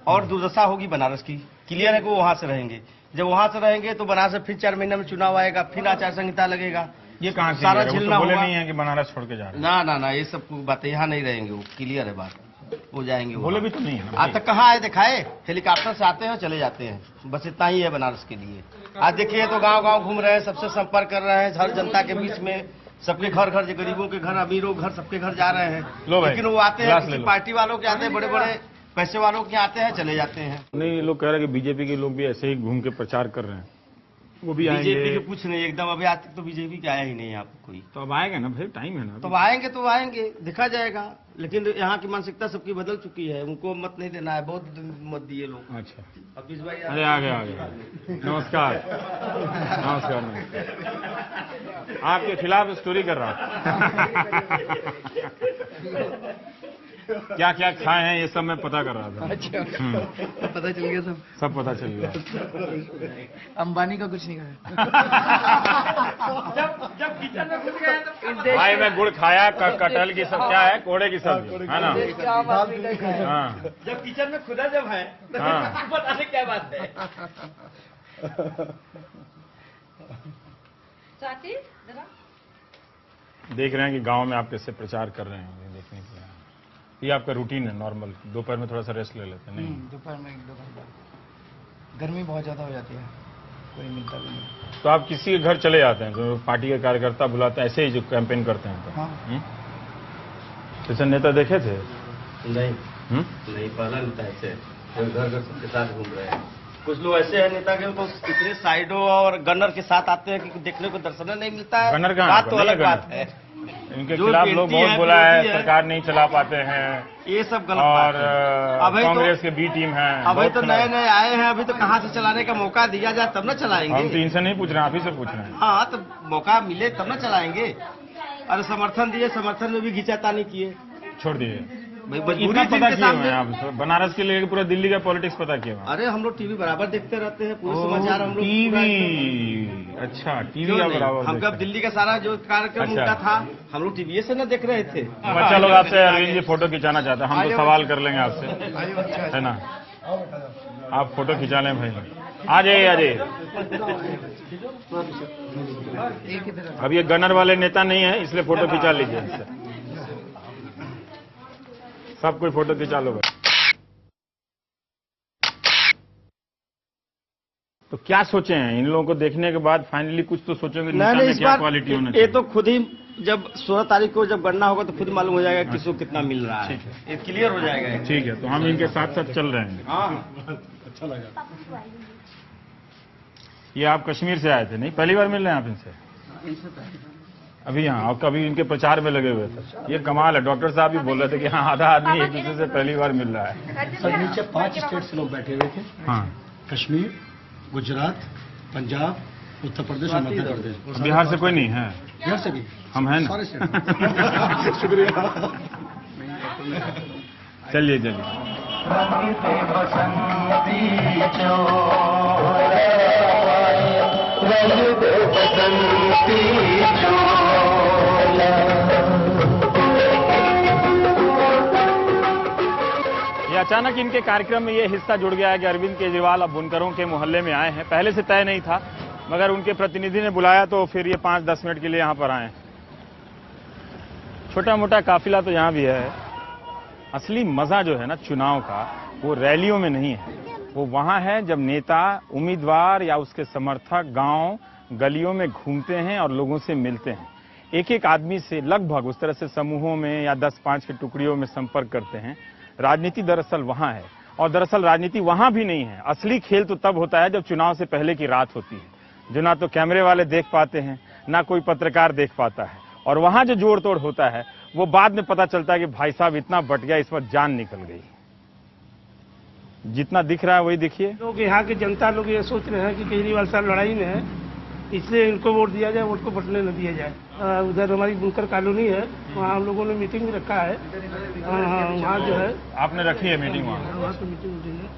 और दुर्दशा होगी बनारस की। क्लियर है कि वो वहां से रहेंगे। जब वहां से रहेंगे तो बनारस में फिर 4 महीने में चुनाव आएगा, फिर आचार संहिता लगेगा। ये कहाँ सारा झेलना बोले होगा। नहीं है कि बनारस छोड़ के जा रहे हैं। ना, ये सब बातें यहाँ नहीं रहेंगे, वो क्लियर है बात, वो जाएंगे। बोले भी तो नहीं है। आज तक कहाँ आए दिखाए? हेलीकॉप्टर से आते हैं, चले जाते हैं, बस इतना ही है बनारस के लिए। आज देखिए तो गांव-गांव घूम रहे हैं, सबसे संपर्क कर रहे हैं, हर जनता के बीच में, सबके घर घर, जो गरीबों के घर, अमीरों के घर, सबके घर जा रहे हैं। लेकिन वो आते हैं किसी पार्टी वालों के आते हैं, बड़े बड़े पैसे वालों के आते हैं, चले जाते हैं। नहीं, लोग कह रहे हैं कि बीजेपी के लोग भी ऐसे ही घूम के प्रचार कर रहे हैं, वो भी आएंगे। बीजेपी के कुछ नहीं, एकदम अभी आज तक तो बीजेपी के आया ही नहीं यहाँ पे कोई। तो अब आएगा ना भाई, टाइम है ना। तो आएंगे, दिखा जाएगा। लेकिन यहाँ की मानसिकता सबकी बदल चुकी है, उनको मत नहीं देना है, बहुत मत दिए लोग। अच्छा, अब इस भाई अरे आ गया। नमस्कार। आपके खिलाफ स्टोरी कर रहा हूँ। क्या क्या खाए हैं ये सब मैं पता कर रहा था। अच्छा, पता चल गया सब पता चल गया। अंबानी का कुछ नहीं खाया। जब किचन में घुस गए तो भाई मैं गुड़ खाया, कटहल की सब क्या है, कोड़े की सब्जी है ना? हाँ, जब किचन में खुदा जब है तो पता नहीं क्या बात है। चाची जरा देख रहे हैं कि गांव में आप कैसे प्रचार कर रहे हैं, ये देखने के लिए। ये आपका रूटीन है नॉर्मल? दोपहर में थोड़ा सा रेस्ट ले लेते हैं? नहीं, दोपहर में 1-2 घंटा। गर्मी बहुत ज्यादा हो जाती है, कोई मिलता भी नहीं। तो आप किसी के घर चले जाते हैं जो पार्टी के कार्यकर्ता बुलाते हैं, ऐसे ही जो कैंपेन करते हैं? तो हाँ। जैसे नेता देखे थे नहीं नहीं, पहला नेता ऐसे घर घर सबके साथ घूम रहे हैं। कुछ लोग ऐसे हैं नेता के तो इतने साइडों और गनर के साथ आते हैं कि देखने को दर्शन नहीं मिलता है। गनर कहाँ बात तो अलग बात है। इनके खिलाफ लोग बहुत बोला है, सरकार नहीं चला पाते हैं, ये सब गलत और बात है। कांग्रेस के बी टीम है। अभी तो नए नए आए हैं, अभी तो कहाँ से चलाने का मौका दिया जाए तब न चलाएंगे। हम तो इनसे नहीं पूछ रहे हैं, आप ही से पूछ रहे हैं। हाँ, तो मौका मिले तब न चलाएंगे। अरे समर्थन दिए, समर्थन में भी घिंचातानी किए, छोड़ दिए। मजबूरी इतना थी पता इनके किए हुए सामने। हैं आप बनारस के लिए पूरा दिल्ली का पॉलिटिक्स पता किया हुआ है। अरे हम लोग टीवी बराबर देखते रहते हैं, पूरे समाचार हम लोग टीवी। अच्छा, टीवी का बराबर हम कब दिल्ली का सारा जो कार्यक्रम अच्छा। उनका था हम लोग टीवी से न देख रहे थे। बच्चा लोग आपसे अरविंद जी फोटो खिंचाना चाहते हैं, हम तो सवाल कर लेंगे आपसे, है ना? आप फोटो खिंचा लें भाई, आ जाइए आ जाइए। अब ये गनर वाले नेता नहीं है, इसलिए फोटो खिंचा लीजिए इनसे। सब कोई फोटो खिंचा लो भाई। तो क्या सोचे हैं इन लोगों को देखने के बाद? फाइनली कुछ तो सोचेंगे नेता में क्या क्वालिटी होना चाहिए। ये तो खुद ही जब 16 तारीख को जब गणना होगा तो खुद मालूम हो जाएगा किसको कितना मिल रहा है, ये क्लियर हो जाएगा। ठीक है, तो हम इनके साथ साथ चल रहे हैं। हाँ, अच्छा लगा। ये आप कश्मीर से आए थे? नहीं, पहली बार मिल रहे हैं आप इनसे? अभी यहाँ आप कभी इनके प्रचार में लगे हुए थे। ये कमाल है, डॉक्टर साहब भी बोल रहे थे कि हाँ आधा आदमी एक दूसरे से पहली बार मिल रहा है। सर नीचे 5 स्टेट से लोग बैठे हुए थे। हाँ, कश्मीर, गुजरात, पंजाब, उत्तर प्रदेश और मध्य प्रदेश। बिहार से कोई नहीं है? बिहार से भी हम हैं ना? सारे स्टेट। शुक्रिया। चलिए चलिए। ये अचानक इनके कार्यक्रम में ये हिस्सा जुड़ गया है कि अरविंद केजरीवाल अब बुनकरों के मोहल्ले में आए हैं। पहले से तय नहीं था, मगर उनके प्रतिनिधि ने बुलाया तो फिर ये 5-10 मिनट के लिए यहाँ पर आए। छोटा मोटा काफिला तो यहाँ भी है। असली मजा जो है ना चुनाव का, वो रैलियों में नहीं है, वो वहां है जब नेता, उम्मीदवार या उसके समर्थक गांव गलियों में घूमते हैं और लोगों से मिलते हैं। एक एक आदमी से लगभग उस तरह से समूहों में या 10-5 की टुकड़ियों में संपर्क करते हैं। राजनीति दरअसल वहां है, और दरअसल राजनीति वहां भी नहीं है। असली खेल तो तब होता है जब चुनाव से पहले की रात होती है, जो ना तो कैमरे वाले देख पाते हैं, ना कोई पत्रकार देख पाता है। और वहां जो जोड़ तोड़ होता है वो बाद में पता चलता है कि भाई साहब इतना बट गया, इस पर जान निकल गई। जितना दिख रहा है वही दिखिए। लोग यहाँ के जनता लोग ये सोच रहे हैं कि केजरीवाल साहब लड़ाई में है, इसलिए इनको वोट दिया जाए, वोट को बटने न दिया जाए। उधर हमारी बुनकर कॉलोनी है, वहाँ हम लोगों ने मीटिंग भी रखा है। वहाँ जो है आपने रखी है मीटिंग? वहाँ तो मीटिंग है।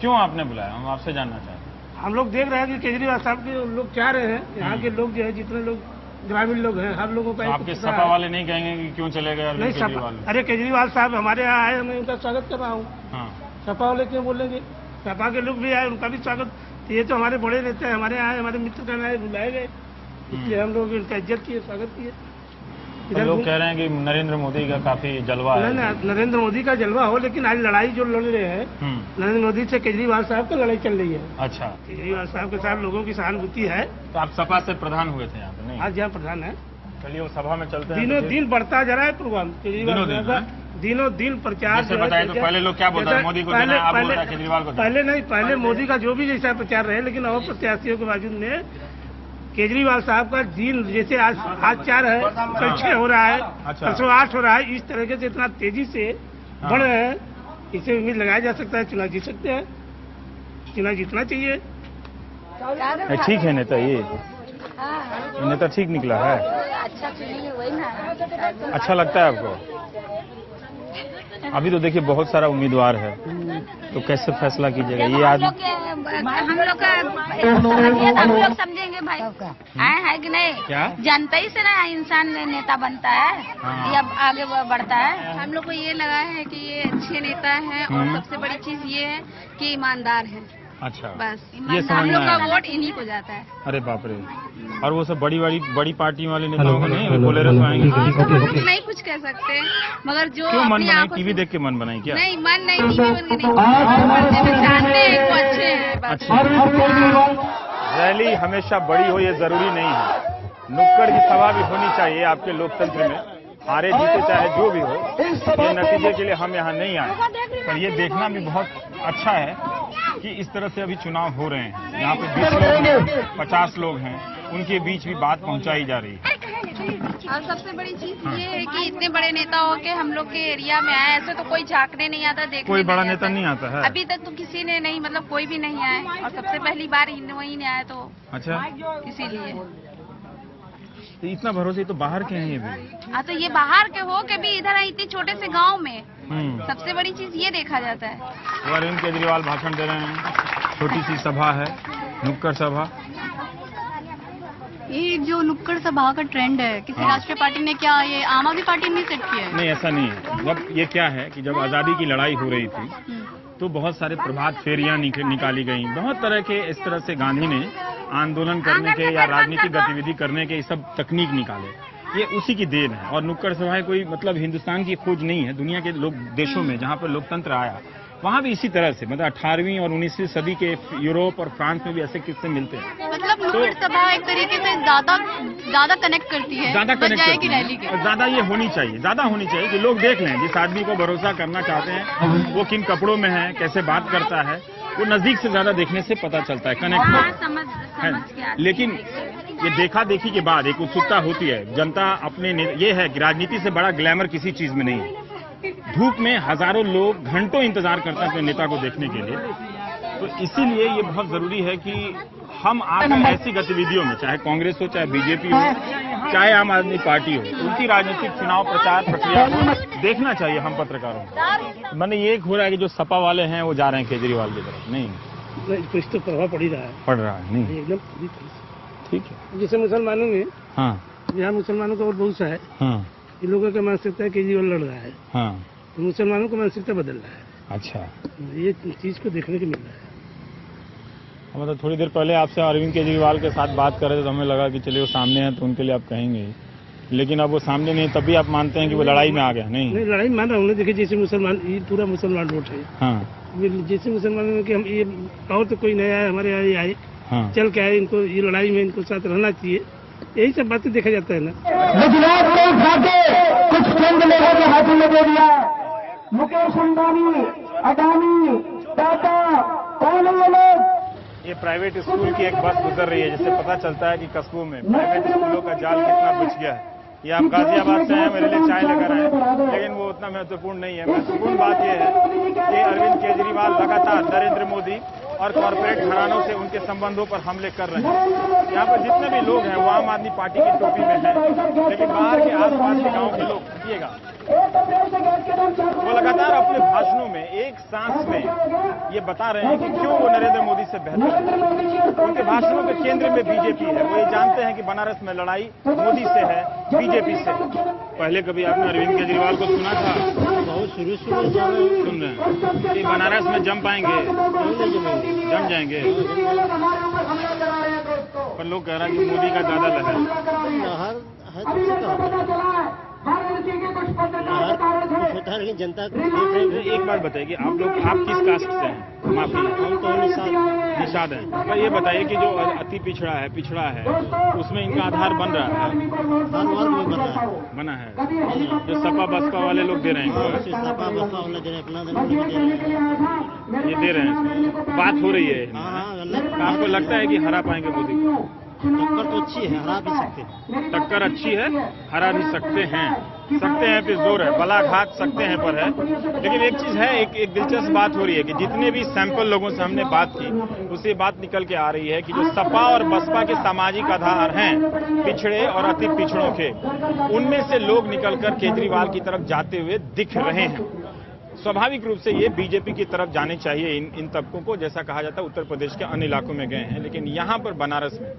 क्यों आपने बुलाया? हम आपसे जानना चाहते हैं। हम लोग देख रहे हैं कि केजरीवाल साहब के लोग चाह रहे हैं, यहाँ के लोग जो है जितने लोग ग्रामीण लोग हैं, हर लोगों का। आपके सपा वाले नहीं कहेंगे कि क्यों चले गए नहीं सपा? अरे केजरीवाल साहब हमारे यहाँ आए, मैं उनका स्वागत कर रहा हूँ। सपा वाले क्यों बोलेंगे? सपा के लोग भी आए, उनका भी स्वागत। ये तो हमारे बड़े नेता हैं, हमारे यहाँ हमारे मित्र का नाम बुलाए गए, इसलिए हम लोग इनका इज्जत किए, स्वागत किए। इधर लोग कह रहे हैं कि नरेंद्र मोदी का काफी जलवा है। नरेंद्र मोदी का जलवा हो, लेकिन आज लड़ाई जो लड़ रहे हैं नरेंद्र मोदी से केजरीवाल साहब की लड़ाई चल रही है। अच्छा, केजरीवाल साहब के साथ लोगों की सहानुभूति है। तो आप सपा से प्रधान हुए थे यहाँ पे? नहीं, आज यहाँ प्रधान है। चलिए वो सभा में चलते हैं। दिनों दिन बढ़ता जा रहा है प्रोग्राम केजरीवाल का, दिनों दिन प्रचार। जैसे बताइए तो पहले लोग क्या बोलते हैं, मोदी को देना, आप बोल रहे हैं केजरीवाल को देना। पहले नहीं, पहले मोदी का जो भी जैसा प्रचार रहे, लेकिन और प्रत्याशियों के बावजूद में केजरीवाल साहब का दिन जैसे आज 4 है, कल 6 हो रहा है, परसों 8 हो रहा है, इस तरह से इतना तेजी से बढ़ रहे हैं, इसे उम्मीद लगाया जा सकता है चुनाव जीत सकते हैं। चुनाव जीतना चाहिए। ठीक है नेता, ये नेता ठीक निकला है। अच्छा लगता है आपको? अभी तो देखिए बहुत सारा उम्मीदवार है, तो कैसे फैसला कीजिएगा? ये आदमी हम लोग समझेंगे भाई, आए है कि नहीं? क्या जनता ही से ना इंसान नेता बनता है, ये अब आगे बढ़ता है। हम लोग को ये लगा है कि ये अच्छे नेता हैं, और सबसे बड़ी चीज ये है कि ईमानदार है। अच्छा, बस ये हम लोग का वोट इन्हीं को जाता है। अरे बाप रे, और वो सब बड़ी पार्टी वाले नेताओं को नहीं, बोलेरो से आएंगे? नहीं कुछ कह सकते, मगर जो क्यों मन अपनी बनाई? आंखों टीवी देख के मन बनाई क्या? नहीं, मन नहीं, टीवी बन के नहीं, जानते हैं वो अच्छे हैं। अच्छा, रैली हमेशा बड़ी हो ये जरूरी नहीं है, नुक्कड़ की सभा भी होनी चाहिए आपके लोकतंत्र में। हारे जीते चाहे जो भी हो, ये नतीजे के लिए हम यहाँ नहीं आए। पर ये देखना भी बहुत अच्छा है कि इस तरह से अभी चुनाव हो रहे हैं। यहाँ पे 20 लोग हैं, 50 लोग हैं, उनके बीच भी बात पहुंचाई जा रही है। और सबसे बड़ी चीज ये है कि इतने बड़े नेता हो के हम लोग के एरिया में आए, ऐसे तो कोई झांकने नहीं आता, देखने कोई बड़ा नहीं नेता आता। नहीं आता है अभी तक तो किसी ने नहीं, मतलब कोई भी नहीं आए, और सबसे पहली बार वही ने आए, तो अच्छा इसीलिए तो इतना भरोसे तो बाहर के हैं ये भी। हाँ, तो ये बाहर के हो के भी इधर इतने छोटे से गांव में सबसे बड़ी चीज ये देखा जाता है। अरविंद केजरीवाल भाषण दे रहे हैं, छोटी सी सभा है, नुक्कड़ सभा। ये जो नुक्कड़ सभा का ट्रेंड है, किसी राष्ट्रीय पार्टी ने क्या, ये आम आदमी पार्टी ने सेट किया है? नहीं, ऐसा नहीं है। जब ये क्या है कि जब आजादी की लड़ाई हो रही थी तो बहुत सारे प्रभात फेरियां निकाली गई, बहुत तरह के इस तरह से गांधी ने आंदोलन करने के या राजनीतिक गतिविधि करने के ये सब तकनीक निकाले। ये उसी की देन है। और नुक्कड़ सभाएं कोई मतलब हिंदुस्तान की खोज नहीं है, दुनिया के लोग देशों में जहां पर लोकतंत्र आया वहां भी इसी तरह से, मतलब 18वीं और 19वीं सदी के यूरोप और फ्रांस में भी ऐसे किस्से मिलते हैं। मतलब नुक्कड़ सभा एक तरीके से ज्यादा कनेक्ट करती है, ज्यादा कनेक्ट करती रैली के। और ज्यादा ये होनी चाहिए, ज्यादा होनी चाहिए कि लोग देख लें जिस आदमी को भरोसा करना चाहते हैं वो किन कपड़ों में है, कैसे बात करता है, वो नजदीक से ज्यादा देखने से पता चलता है, कनेक्ट है। लेकिन ये देखा देखी के बाद एक उत्सुकता होती है, जनता अपने ये है कि राजनीति से बड़ा ग्लैमर किसी चीज में नहीं है। धूप में हजारों लोग घंटों इंतजार करते हैं अपने नेता को देखने के लिए, तो इसीलिए ये बहुत जरूरी है कि हम आकर ऐसी गतिविधियों में, चाहे कांग्रेस हो, चाहे बीजेपी हो, चाहे आम आदमी पार्टी हो, उनकी राजनीतिक चुनाव प्रचार प्रक्रिया को देखना चाहिए हम पत्रकारों को। मैंने ये हो रहा है कि जो सपा वाले हैं वो जा रहे हैं केजरीवाल की तरफ। नहीं, कुछ तो प्रभाव पड़ ही रहा है। पड़ रहा है, नहीं एकदम ठीक है। जैसे मुसलमानों में, हाँ, यहाँ मुसलमानों का और बहुत सा है, हाँ, इन लोगों का मानसिकता है केजरीवाल लड़ रहा है, हाँ, तो मुसलमानों का मानसिकता बदल रहा है। अच्छा, ये चीज को देखने को मिल रहा है। मतलब थोड़ी देर पहले आपसे अरविंद केजरीवाल के साथ बात कर रहे थे तो हमें लगा कि चलिए वो सामने हैं तो उनके लिए आप कहेंगे, लेकिन अब वो सामने नहीं, तब भी आप मानते हैं कि वो लड़ाई में आ गया? नहीं, लड़ाई मान रहा हूँ। देखिए जैसे मुसलमान, ये पूरा मुसलमान वोट है। हाँ, जैसे मुसलमानों में कि हम ये और तो कोई नया है हमारे यहाँ आए, हाँ, चल के आए, इनको ये लड़ाई में इनको साथ रहना चाहिए, यही सब बातें देखा जाता है ना। कुछ चंद लोगों के हाथों में दे दिया, मुकेश अंबानी, अडानी, टाटा, कौन है ये लोग? ये प्राइवेट स्कूल की एक बस गुजर रही है जिससे पता चलता है कि कस्बों में प्राइवेट स्कूलों का जाल कितना बिछ गया है। ये आप गाजियाबाद से हैं, मेरे लिए चाय लेकर आए, लेकिन वो उतना महत्वपूर्ण नहीं है। महत्वपूर्ण बात यह है कि अरविंद केजरीवाल लगातार नरेंद्र मोदी और कॉरपोरेट घरानों से उनके संबंधों पर हमले कर रहे हैं। यहाँ पर जितने भी लोग हैं वो आम आदमी पार्टी की टोपी में हैं, लेकिन बाहर के आसपास के गाँव के लोग, देखिएगा, वो लगातार अपने भाषणों में एक सांस में ये बता रहे हैं कि क्यों वो नरेंद्र मोदी से बेहतर है। उनके भाषणों के केंद्र में बीजेपी है। वो ये जानते हैं कि बनारस में लड़ाई मोदी से है, बीजेपी से। पहले कभी आपने अरविंद केजरीवाल को सुना था? बहुत शुरू सुन रहे हैं कि बनारस में जम पाएंगे, जम जाएंगे, पर लोग कह रहे हैं कि मोदी का ज्यादा लहर होता है, लेकिन जनता एक बात बताइए, आप किस कास्ट से हैं? माफी, हम तो निषाद हैं। पर ये बताइए कि जो अति पिछड़ा है उसमें इनका आधार बन रहा है? बना है। जो सपा बसपा वाले लोग दे रहे हैं, सपा बसपा वाले दे रहे हैं, अपना ये दे रहे हैं, बात हो रही है। आपको लगता है कि हरा पाएंगे मोदी को? टक्कर तो अच्छी है, हरा भी सकते हैं। टक्कर अच्छी है, हरा भी सकते हैं पे जोर है, बलाघात सकते हैं पर है। लेकिन एक चीज है, एक दिलचस्प बात हो रही है कि जितने भी सैंपल लोगों से हमने बात की, उससे बात निकल के आ रही है कि जो सपा और बसपा के सामाजिक आधार हैं, पिछड़े और अति पिछड़ों के, उनमें से लोग निकलकर केजरीवाल की तरफ जाते हुए दिख रहे हैं। स्वाभाविक रूप से ये बीजेपी की तरफ जाने चाहिए इन तबकों को, जैसा कहा जाता है उत्तर प्रदेश के अन्य इलाकों में गए हैं। लेकिन यहाँ पर बनारस में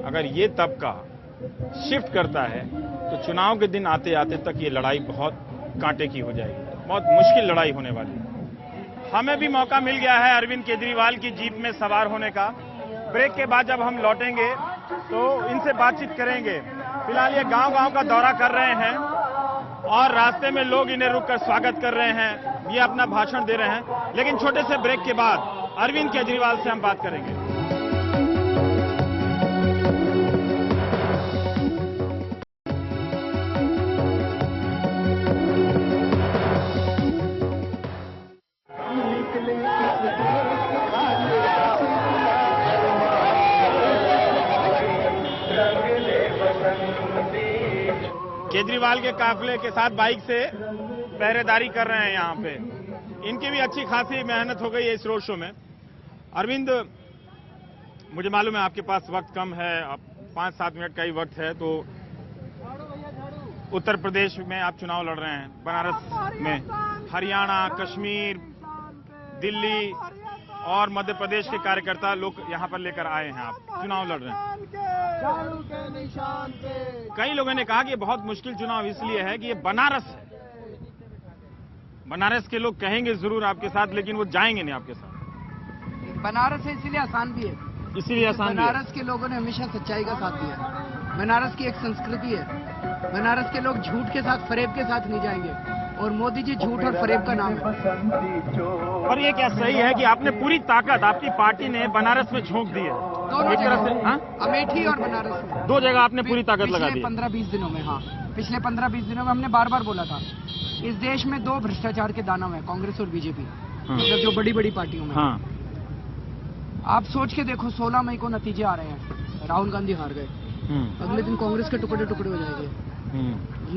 अगर ये तबका शिफ्ट करता है तो चुनाव के दिन आते आते तक ये लड़ाई बहुत कांटे की हो जाएगी, बहुत मुश्किल लड़ाई होने वाली है। हमें भी मौका मिल गया है अरविंद केजरीवाल की जीप में सवार होने का। ब्रेक के बाद जब हम लौटेंगे तो इनसे बातचीत करेंगे। फिलहाल ये गांव-गांव का दौरा कर रहे हैं और रास्ते में लोग इन्हें रुककर स्वागत कर रहे हैं, ये अपना भाषण दे रहे हैं। लेकिन छोटे से ब्रेक के बाद अरविंद केजरीवाल से हम बात करेंगे। केजरीवाल के काफिले के साथ बाइक से पहरेदारी कर रहे हैं यहाँ पे। इनकी भी अच्छी खासी मेहनत हो गई है इस रोड शो में। अरविंद, मुझे मालूम है आपके पास वक्त कम है, अब 5-7 मिनट का ही वक्त है, तो उत्तर प्रदेश में आप चुनाव लड़ रहे हैं, बनारस में, हरियाणा, कश्मीर, दिल्ली और मध्य प्रदेश के कार्यकर्ता लोग यहाँ पर लेकर आए हैं, आप चुनाव लड़ रहे हैं। कई लोगों ने कहा कि ये बहुत मुश्किल चुनाव इसलिए है कि ये बनारस है। बनारस के लोग कहेंगे जरूर आपके साथ, लेकिन वो जाएंगे नहीं आपके साथ। बनारस है इसीलिए आसान भी है, इसीलिए आसान। बनारस के लोगों ने हमेशा सच्चाई का साथ दिया। बनारस की एक संस्कृति है, बनारस के लोग झूठ के साथ, फरेब के साथ नहीं जाएंगे, और मोदी जी झूठ और फरेब का नाम है। और ये क्या सही है कि आपने पूरी ताकत, आपकी पार्टी ने बनारस में झोंक दी है? दोनों जगह, अमेठी और बनारस में 2 जगह आपने पूरी ताकत लगा दी। 15-20 दिनों में, हाँ, पिछले 15-20 दिनों में हमने बार बार बोला था, इस देश में 2 भ्रष्टाचार के दानव है, कांग्रेस और बीजेपी, मतलब जो बड़ी बड़ी पार्टियों में। हाँ। आप सोच के देखो, 16 मई को नतीजे आ रहे हैं, राहुल गांधी हार गए, अगले दिन कांग्रेस के टुकड़े टुकड़े हो जाएंगे,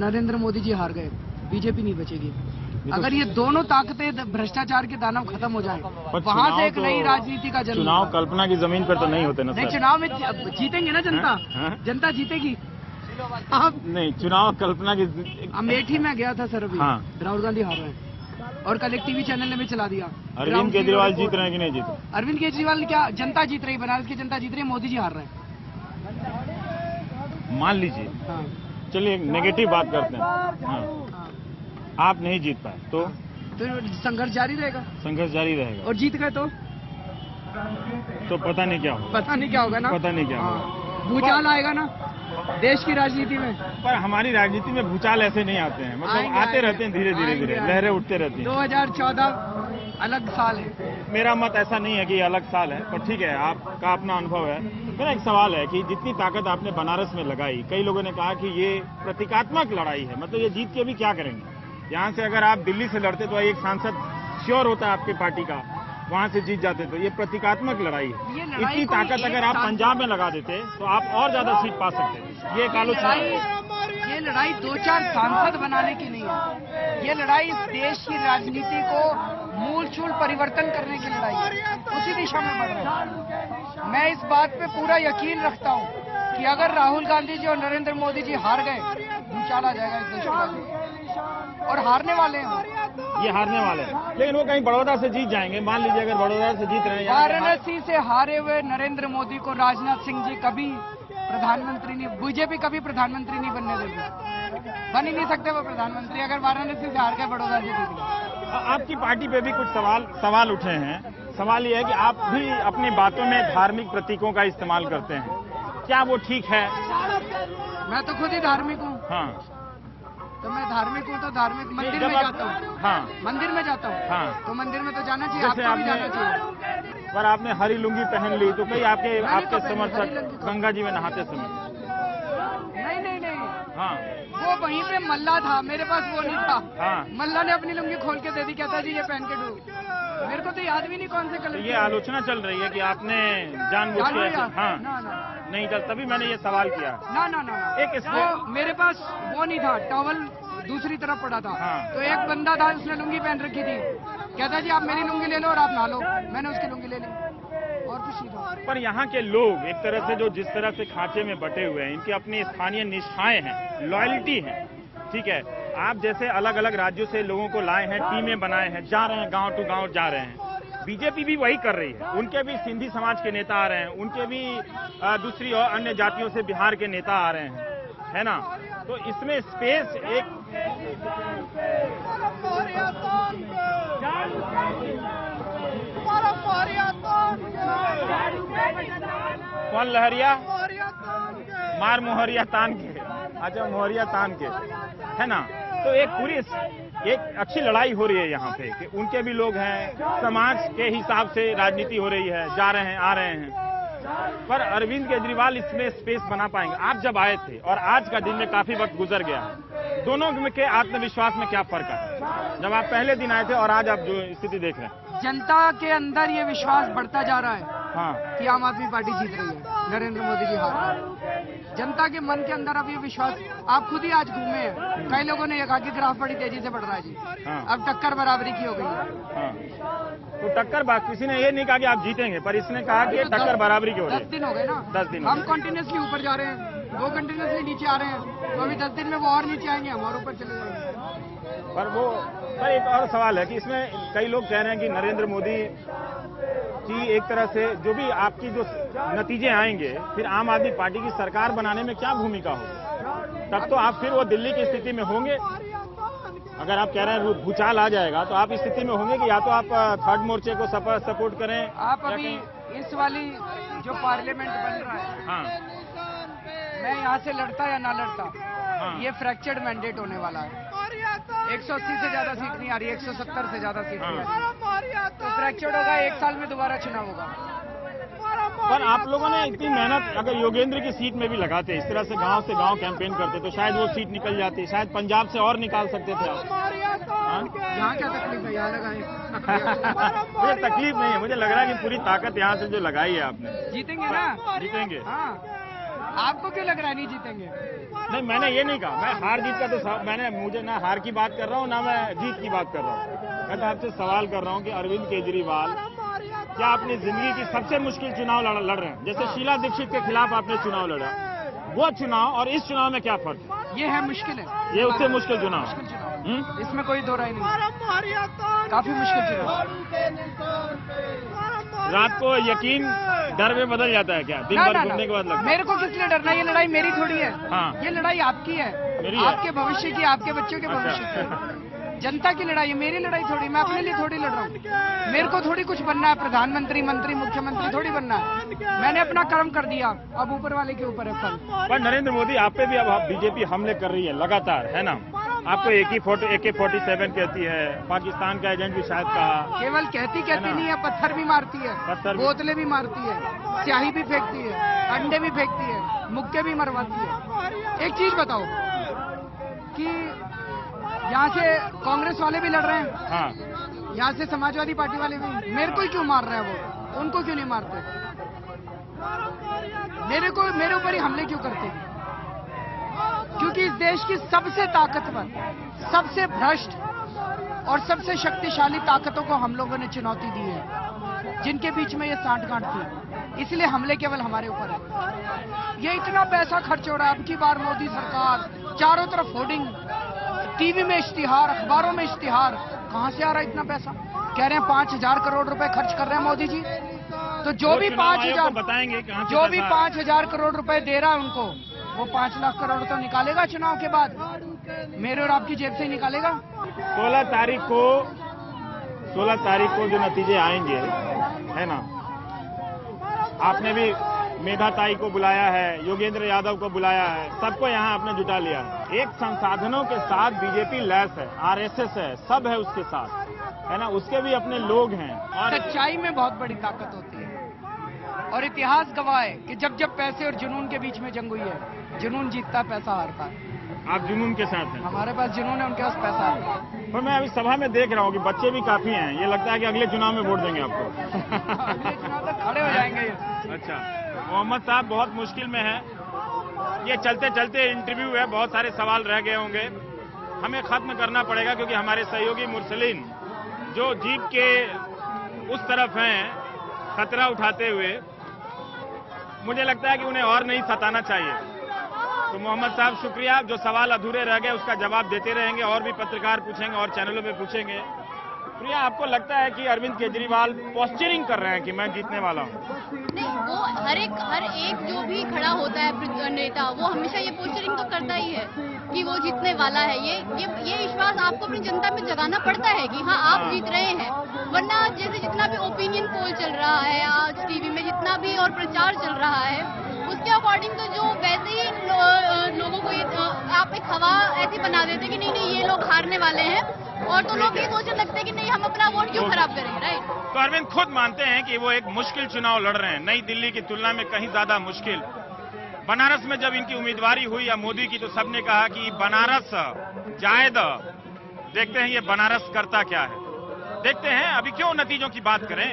नरेंद्र मोदी जी हार गए, बीजेपी नहीं बचेगी। अगर ये दोनों ताकतें भ्रष्टाचार के दानव खत्म हो जाएं, वहां से एक नई राजनीति का जन्म। चुनाव कल्पना की जमीन पर तो नहीं होते ना सर। चुनाव में जीतेंगे ना जनता, जनता जीतेगी। आप नहीं, चुनाव कल्पना की। अमेठी में गया था सर अभी, राहुल गांधी हार रहे हैं, और कल एक टीवी चैनल ने भी चला दिया। अरविंद केजरीवाल जीत रहे हैं कि नहीं जीत रहे? अरविंद केजरीवाल क्या, जनता जीत रही, बनारस की जनता जीत रही है, मोदी जी हार रहे हैं। मान लीजिए, चलिए नेगेटिव बात करते हैं, हाँ, आप नहीं जीत पाए तो संघर्ष जारी रहेगा। संघर्ष जारी रहेगा। और जीत गए तो पता नहीं क्या होगा। पता नहीं क्या होगा ना, पता नहीं क्या होगा। भूचाल आएगा ना देश की राजनीति में। पर हमारी राजनीति में भूचाल ऐसे नहीं आते हैं, मतलब आते रहते हैं, धीरे धीरे लहरें उठते रहती हैं। 2014 अलग साल है। मेरा मत ऐसा नहीं है कि अलग साल है, पर ठीक है, आपका अपना अनुभव है। मेरा एक सवाल है कि जितनी ताकत आपने बनारस में लगाई, कई लोगों ने कहा कि ये प्रतीकात्मक लड़ाई है, मतलब ये जीत के भी क्या करेंगे? यहाँ से अगर आप दिल्ली से लड़ते तो एक सांसद श्योर होता है आपकी पार्टी का, वहां से जीत जाते, तो ये प्रतीकात्मक लड़ाई है। इतनी ताकत अगर आप पंजाब में लगा देते तो आप और ज्यादा सीट पा सकते। ये एक आलोचना है। ये लड़ाई 2-4 सांसद बनाने की नहीं है, ये लड़ाई इस देश की राजनीति को मूल-चूल परिवर्तन करने की लड़ाई है, उसी दिशा में बढ़ रहा है। मैं इस बात पे पूरा यकीन रखता हूँ कि अगर राहुल गांधी जी और नरेंद्र मोदी जी हार गए, भूचाल आ जाएगा इस देश की राजनीति, और हारने वाले हैं। ये हारने वाले हैं, लेकिन वो कहीं बड़ौदा से जीत जाएंगे। मान लीजिए अगर बड़ौदा से जीत रहे हैं, वाराणसी से हारे हुए नरेंद्र मोदी को राजनाथ सिंह जी कभी प्रधानमंत्री नहीं, बीजेपी कभी प्रधानमंत्री नहीं बनने देगी, बन ही नहीं सकते वो प्रधानमंत्री अगर वाराणसी से हार के बड़ौदा से जीत गए। आपकी पार्टी पे भी कुछ सवाल उठे हैं। सवाल ये है कि आप भी अपनी बातों में धार्मिक प्रतीकों का इस्तेमाल करते हैं, क्या वो ठीक है? मैं तो खुद ही धार्मिक हूँ। हाँ, तो मैं धार्मिक हूँ तो धार्मिक मंदिर में जाता हूँ। हाँ, मंदिर में जाता हूँ। हाँ, तो मंदिर में तो जाना चाहिए, आपको भी जाना चाहिए। पर आपने हरी लुंगी पहन ली तो कई आपके समर्थक गंगा जी में नहाते समय। नहीं, हाँ, वो वहीं पे मल्ला था, मेरे पास वो नहीं था। हाँ, मल्ला ने अपनी लुंगी खोल के दे दी, कहता जी ये पहन के डूब। मेरे को तो याद भी नहीं कौन से कलर। ये आलोचना चल रही है कि आपने जानबूझ के। हाँ, नहीं चल, तभी मैंने ये सवाल किया। ना, एक वो मेरे पास वो नहीं था, टॉवल दूसरी तरफ पड़ा था। तो एक बंदा था, उसने लुंगी पहन रखी थी, कहता जी आप मेरी लुंगी ले लो और आप नहा लो। मैंने उसकी लुंगी ले ली, और कुछ नहीं था। पर यहाँ के लोग एक तरह से जो जिस तरह से खांचे में बटे हुए हैं, इनकी अपनी स्थानीय निष्ठाएं हैं, लॉयल्टी है, ठीक है। आप जैसे अलग अलग राज्यों से लोगों को लाए हैं, टीमें बनाए हैं, जा रहे हैं, गांव टू गांव जा रहे हैं। बीजेपी भी वही कर रही है, उनके भी सिंधी समाज के नेता आ रहे हैं, उनके भी दूसरी और अन्य जातियों से बिहार के नेता आ रहे हैं, है ना। तो इसमें स्पेस एक कौन लहरिया मार मोहरिया तान के, अच्छा मोहरिया तान के, है ना। तो एक पूरी एक अच्छी लड़ाई हो रही है यहाँ पे कि उनके भी लोग हैं, समाज के हिसाब से राजनीति हो रही है, जा रहे हैं, आ रहे हैं। पर अरविंद केजरीवाल इसमें स्पेस बना पाएंगे? आप जब आए थे और आज का दिन में काफी वक्त गुजर गया है, दोनों के आत्मविश्वास में क्या फर्क है जब आप पहले दिन आए थे और आज आप जो स्थिति देख रहे हैं? जनता के अंदर ये विश्वास बढ़ता जा रहा है कि आम आदमी पार्टी जीत रही है, नरेंद्र मोदी जी हार रहे हैं। जनता के मन के अंदर अब ये विश्वास, आप खुद ही आज घूमे हैं, कई लोगों ने ये कहा कि ग्राफ बड़ी तेजी से बढ़ रहा है जी, अब टक्कर बराबरी की हो गई है। तो टक्कर किसी ने ये नहीं कहा कि आप जीतेंगे, पर इसने कहा कि टक्कर बराबरी की हो रही है। 10 दिन हो गए ना, 10 दिन हम कंटिन्यूसली ऊपर जा रहे हैं, वो कंटिन्यूसली नीचे आ रहे हैं, तो अभी 10 दिन में वो और नीचे आएंगे, हम और ऊपर चले जाएंगे। पर एक और सवाल है कि इसमें कई लोग कह रहे हैं कि नरेंद्र मोदी की एक तरह से जो भी आपकी जो नतीजे आएंगे, फिर आम आदमी पार्टी की सरकार बनाने में क्या भूमिका होगी? तब तो आप फिर वो दिल्ली की स्थिति में होंगे। अगर आप कह रहे हैं भूचाल आ जाएगा, तो आप इस स्थिति में होंगे कि या तो आप थर्ड मोर्चे को सपोर्ट करें। आप अभी इस वाली जो पार्लियामेंट बन रहा है, मैं यहाँ से लड़ता या ना लड़ता, ये फ्रैक्चर्ड मैंडेट होने वाला है। 180 से ज्यादा सीट नहीं आ रही, 170 से ज्यादा सीट नहीं आ रही, तो फ्रैक्चर्ड होगा, 1 साल में दोबारा चुनाव होगा। पर आप लोगों ने इतनी मेहनत अगर योगेंद्र की सीट में भी लगाते, इस तरह से गांव कैंपेन करते, तो शायद वो सीट निकल जाती, शायद पंजाब से और निकाल सकते थे आप। यहाँ क्या तकलीफ है, यहाँ लगाए। मुझे तकलीफ नहीं है, मुझे लग रहा है कि पूरी ताकत यहाँ से जो लगाई है आपने। जीतेंगे ना, जीतेंगे। आपको क्यों लग रहा है नहीं जीतेंगे? नहीं, मैंने ये नहीं कहा, मैं हार जीत का तो मुझे ना हार की बात कर रहा हूँ, ना मैं जीत की बात कर रहा हूँ। मैं तो आपसे सवाल कर रहा हूँ कि अरविंद केजरीवाल क्या अपनी जिंदगी की सबसे मुश्किल चुनाव लड़ रहे हैं? जैसे शीला दीक्षित के खिलाफ आपने चुनाव लड़ा, वो चुनाव और इस चुनाव में क्या फर्क है? ये है मुश्किल है, ये उससे मुश्किल चुनाव, इसमें कोई दो राय नहीं, काफी मुश्किल चुनाव। रात को यकीन डर में बदल जाता है क्या, दिन भर घूमने के बाद लगता है? मेरे को किस लिए डरना, ये लड़ाई मेरी थोड़ी है। ये लड़ाई आपकी है, आपके भविष्य की, आपके बच्चों के भविष्य की, जनता की लड़ाई है, मेरी लड़ाई थोड़ी। मैं अपने लिए थोड़ी लड़ रहा हूँ, मेरे को थोड़ी कुछ बनना है, प्रधानमंत्री, मंत्री, मुख्यमंत्री थोड़ी बनना है। मैंने अपना कर्म कर दिया, अब ऊपर वाले के ऊपर है फल। पर नरेंद्र मोदी आप पे भी अब बीजेपी हमले कर रही है लगातार, है ना? आपको AK-47 कहती है, पाकिस्तान का एजेंट भी शायद कहा। केवल कहती नहीं है, पत्थर भी मारती है, बोतलें भी मारती है, स्याही भी फेंकती है, अंडे भी फेंकती है, मुक्के भी मरवाती है। एक चीज बताओ कि यहाँ से कांग्रेस वाले भी लड़ रहे हैं, यहाँ से समाजवादी पार्टी वाले भी, मेरे को ही क्यों मार रहे हैं वो, उनको क्यों नहीं मारते? मेरे ऊपर ही हमले क्यों करते हैं? क्योंकि इस देश की सबसे ताकतवर, सबसे भ्रष्ट और सबसे शक्तिशाली ताकतों को हम लोगों ने चुनौती दी है, जिनके बीच में ये सांठ-गांठ थी, इसलिए हमले केवल हमारे ऊपर है। ये इतना पैसा खर्च हो रहा है, अब की बार मोदी सरकार, चारों तरफ होर्डिंग, टीवी में इश्तिहार, अखबारों में इश्तिहार, कहां से आ रहा है इतना पैसा? कह रहे हैं 5,000 करोड़ रुपए खर्च कर रहे हैं मोदी जी, तो जो भी 5,000 बताएंगे, जो भी 5,000 करोड़ रुपए दे रहा है उनको, वो 5 लाख करोड़ तो निकालेगा चुनाव के बाद, मेरे और आपकी जेब से ही निकालेगा। 16 तारीख को जो नतीजे आएंगे, है ना, आपने भी मेधा ताई को बुलाया है, योगेंद्र यादव को बुलाया है, सबको यहाँ आपने जुटा लिया है। एक संसाधनों के साथ बीजेपी लैस है, RSS है, सब है उसके साथ, है ना, उसके भी अपने लोग हैं। और सच्चाई में बहुत बड़ी ताकत होती है, और इतिहास गवाह है कि जब जब पैसे और जुनून के बीच में जंग हुई है, जुनून जीतता, पैसा हारता है। आप जुनून के साथ हैं? हमारे पास जुनून है, उनके पास पैसा है। पर मैं अभी सभा में देख रहा हूँ कि बच्चे भी काफी हैं, ये लगता है कि अगले चुनाव में वोट देंगे आपको। अगले चुनाव तक खड़े हो जाएंगे ये। अच्छा, मोहम्मद साहब बहुत मुश्किल में है, ये चलते चलते इंटरव्यू है, बहुत सारे सवाल रह गए होंगे, हमें खत्म करना पड़ेगा, क्योंकि हमारे सहयोगी मुरसलीन जो जीप के उस तरफ हैं खतरा उठाते हुए, मुझे लगता है कि उन्हें और नहीं सताना चाहिए। तो मोहम्मद साहब शुक्रिया, जो सवाल अधूरे रह गए उसका जवाब देते रहेंगे, और भी पत्रकार पूछेंगे और चैनलों में पूछेंगे। प्रिया, आपको लगता है कि अरविंद केजरीवाल पोस्चरिंग कर रहे हैं कि मैं जीतने वाला हूं? नहीं, वो हर एक जो भी खड़ा होता है नेता, वो हमेशा ये पोस्चरिंग तो करता ही है कि वो जीतने वाला है। ये विश्वास आपको अपनी जनता में जगाना पड़ता है कि हाँ आप जीत रहे हैं, वरना जैसे जितना भी ओपिनियन पोल चल रहा है आज टीवी में, जितना भी और प्रचार चल रहा है, उसके अकॉर्डिंग तो जो वैसे ही लोगों को आप एक हवा ऐसी बना देते कि नहीं ये लोग हारने वाले हैं, और तो लोग ये सोचने लगते हैं कि नहीं हम अपना वोट क्यों खराब करेंगे, राइट? तो अरविंद खुद मानते हैं कि वो एक मुश्किल चुनाव लड़ रहे हैं, नई दिल्ली की तुलना में कहीं ज्यादा मुश्किल। बनारस में जब इनकी उम्मीदवारी हुई या मोदी की, तो सबने कहा कि बनारस जायद, देखते हैं ये बनारस करता क्या है। देखते हैं, अभी क्यों नतीजों की बात करें,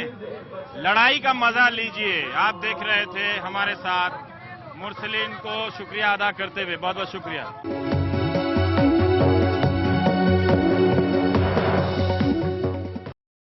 लड़ाई का मजा लीजिए। आप देख रहे थे हमारे साथ मुरसलीन को शुक्रिया अदा करते हुए, बहुत बहुत शुक्रिया।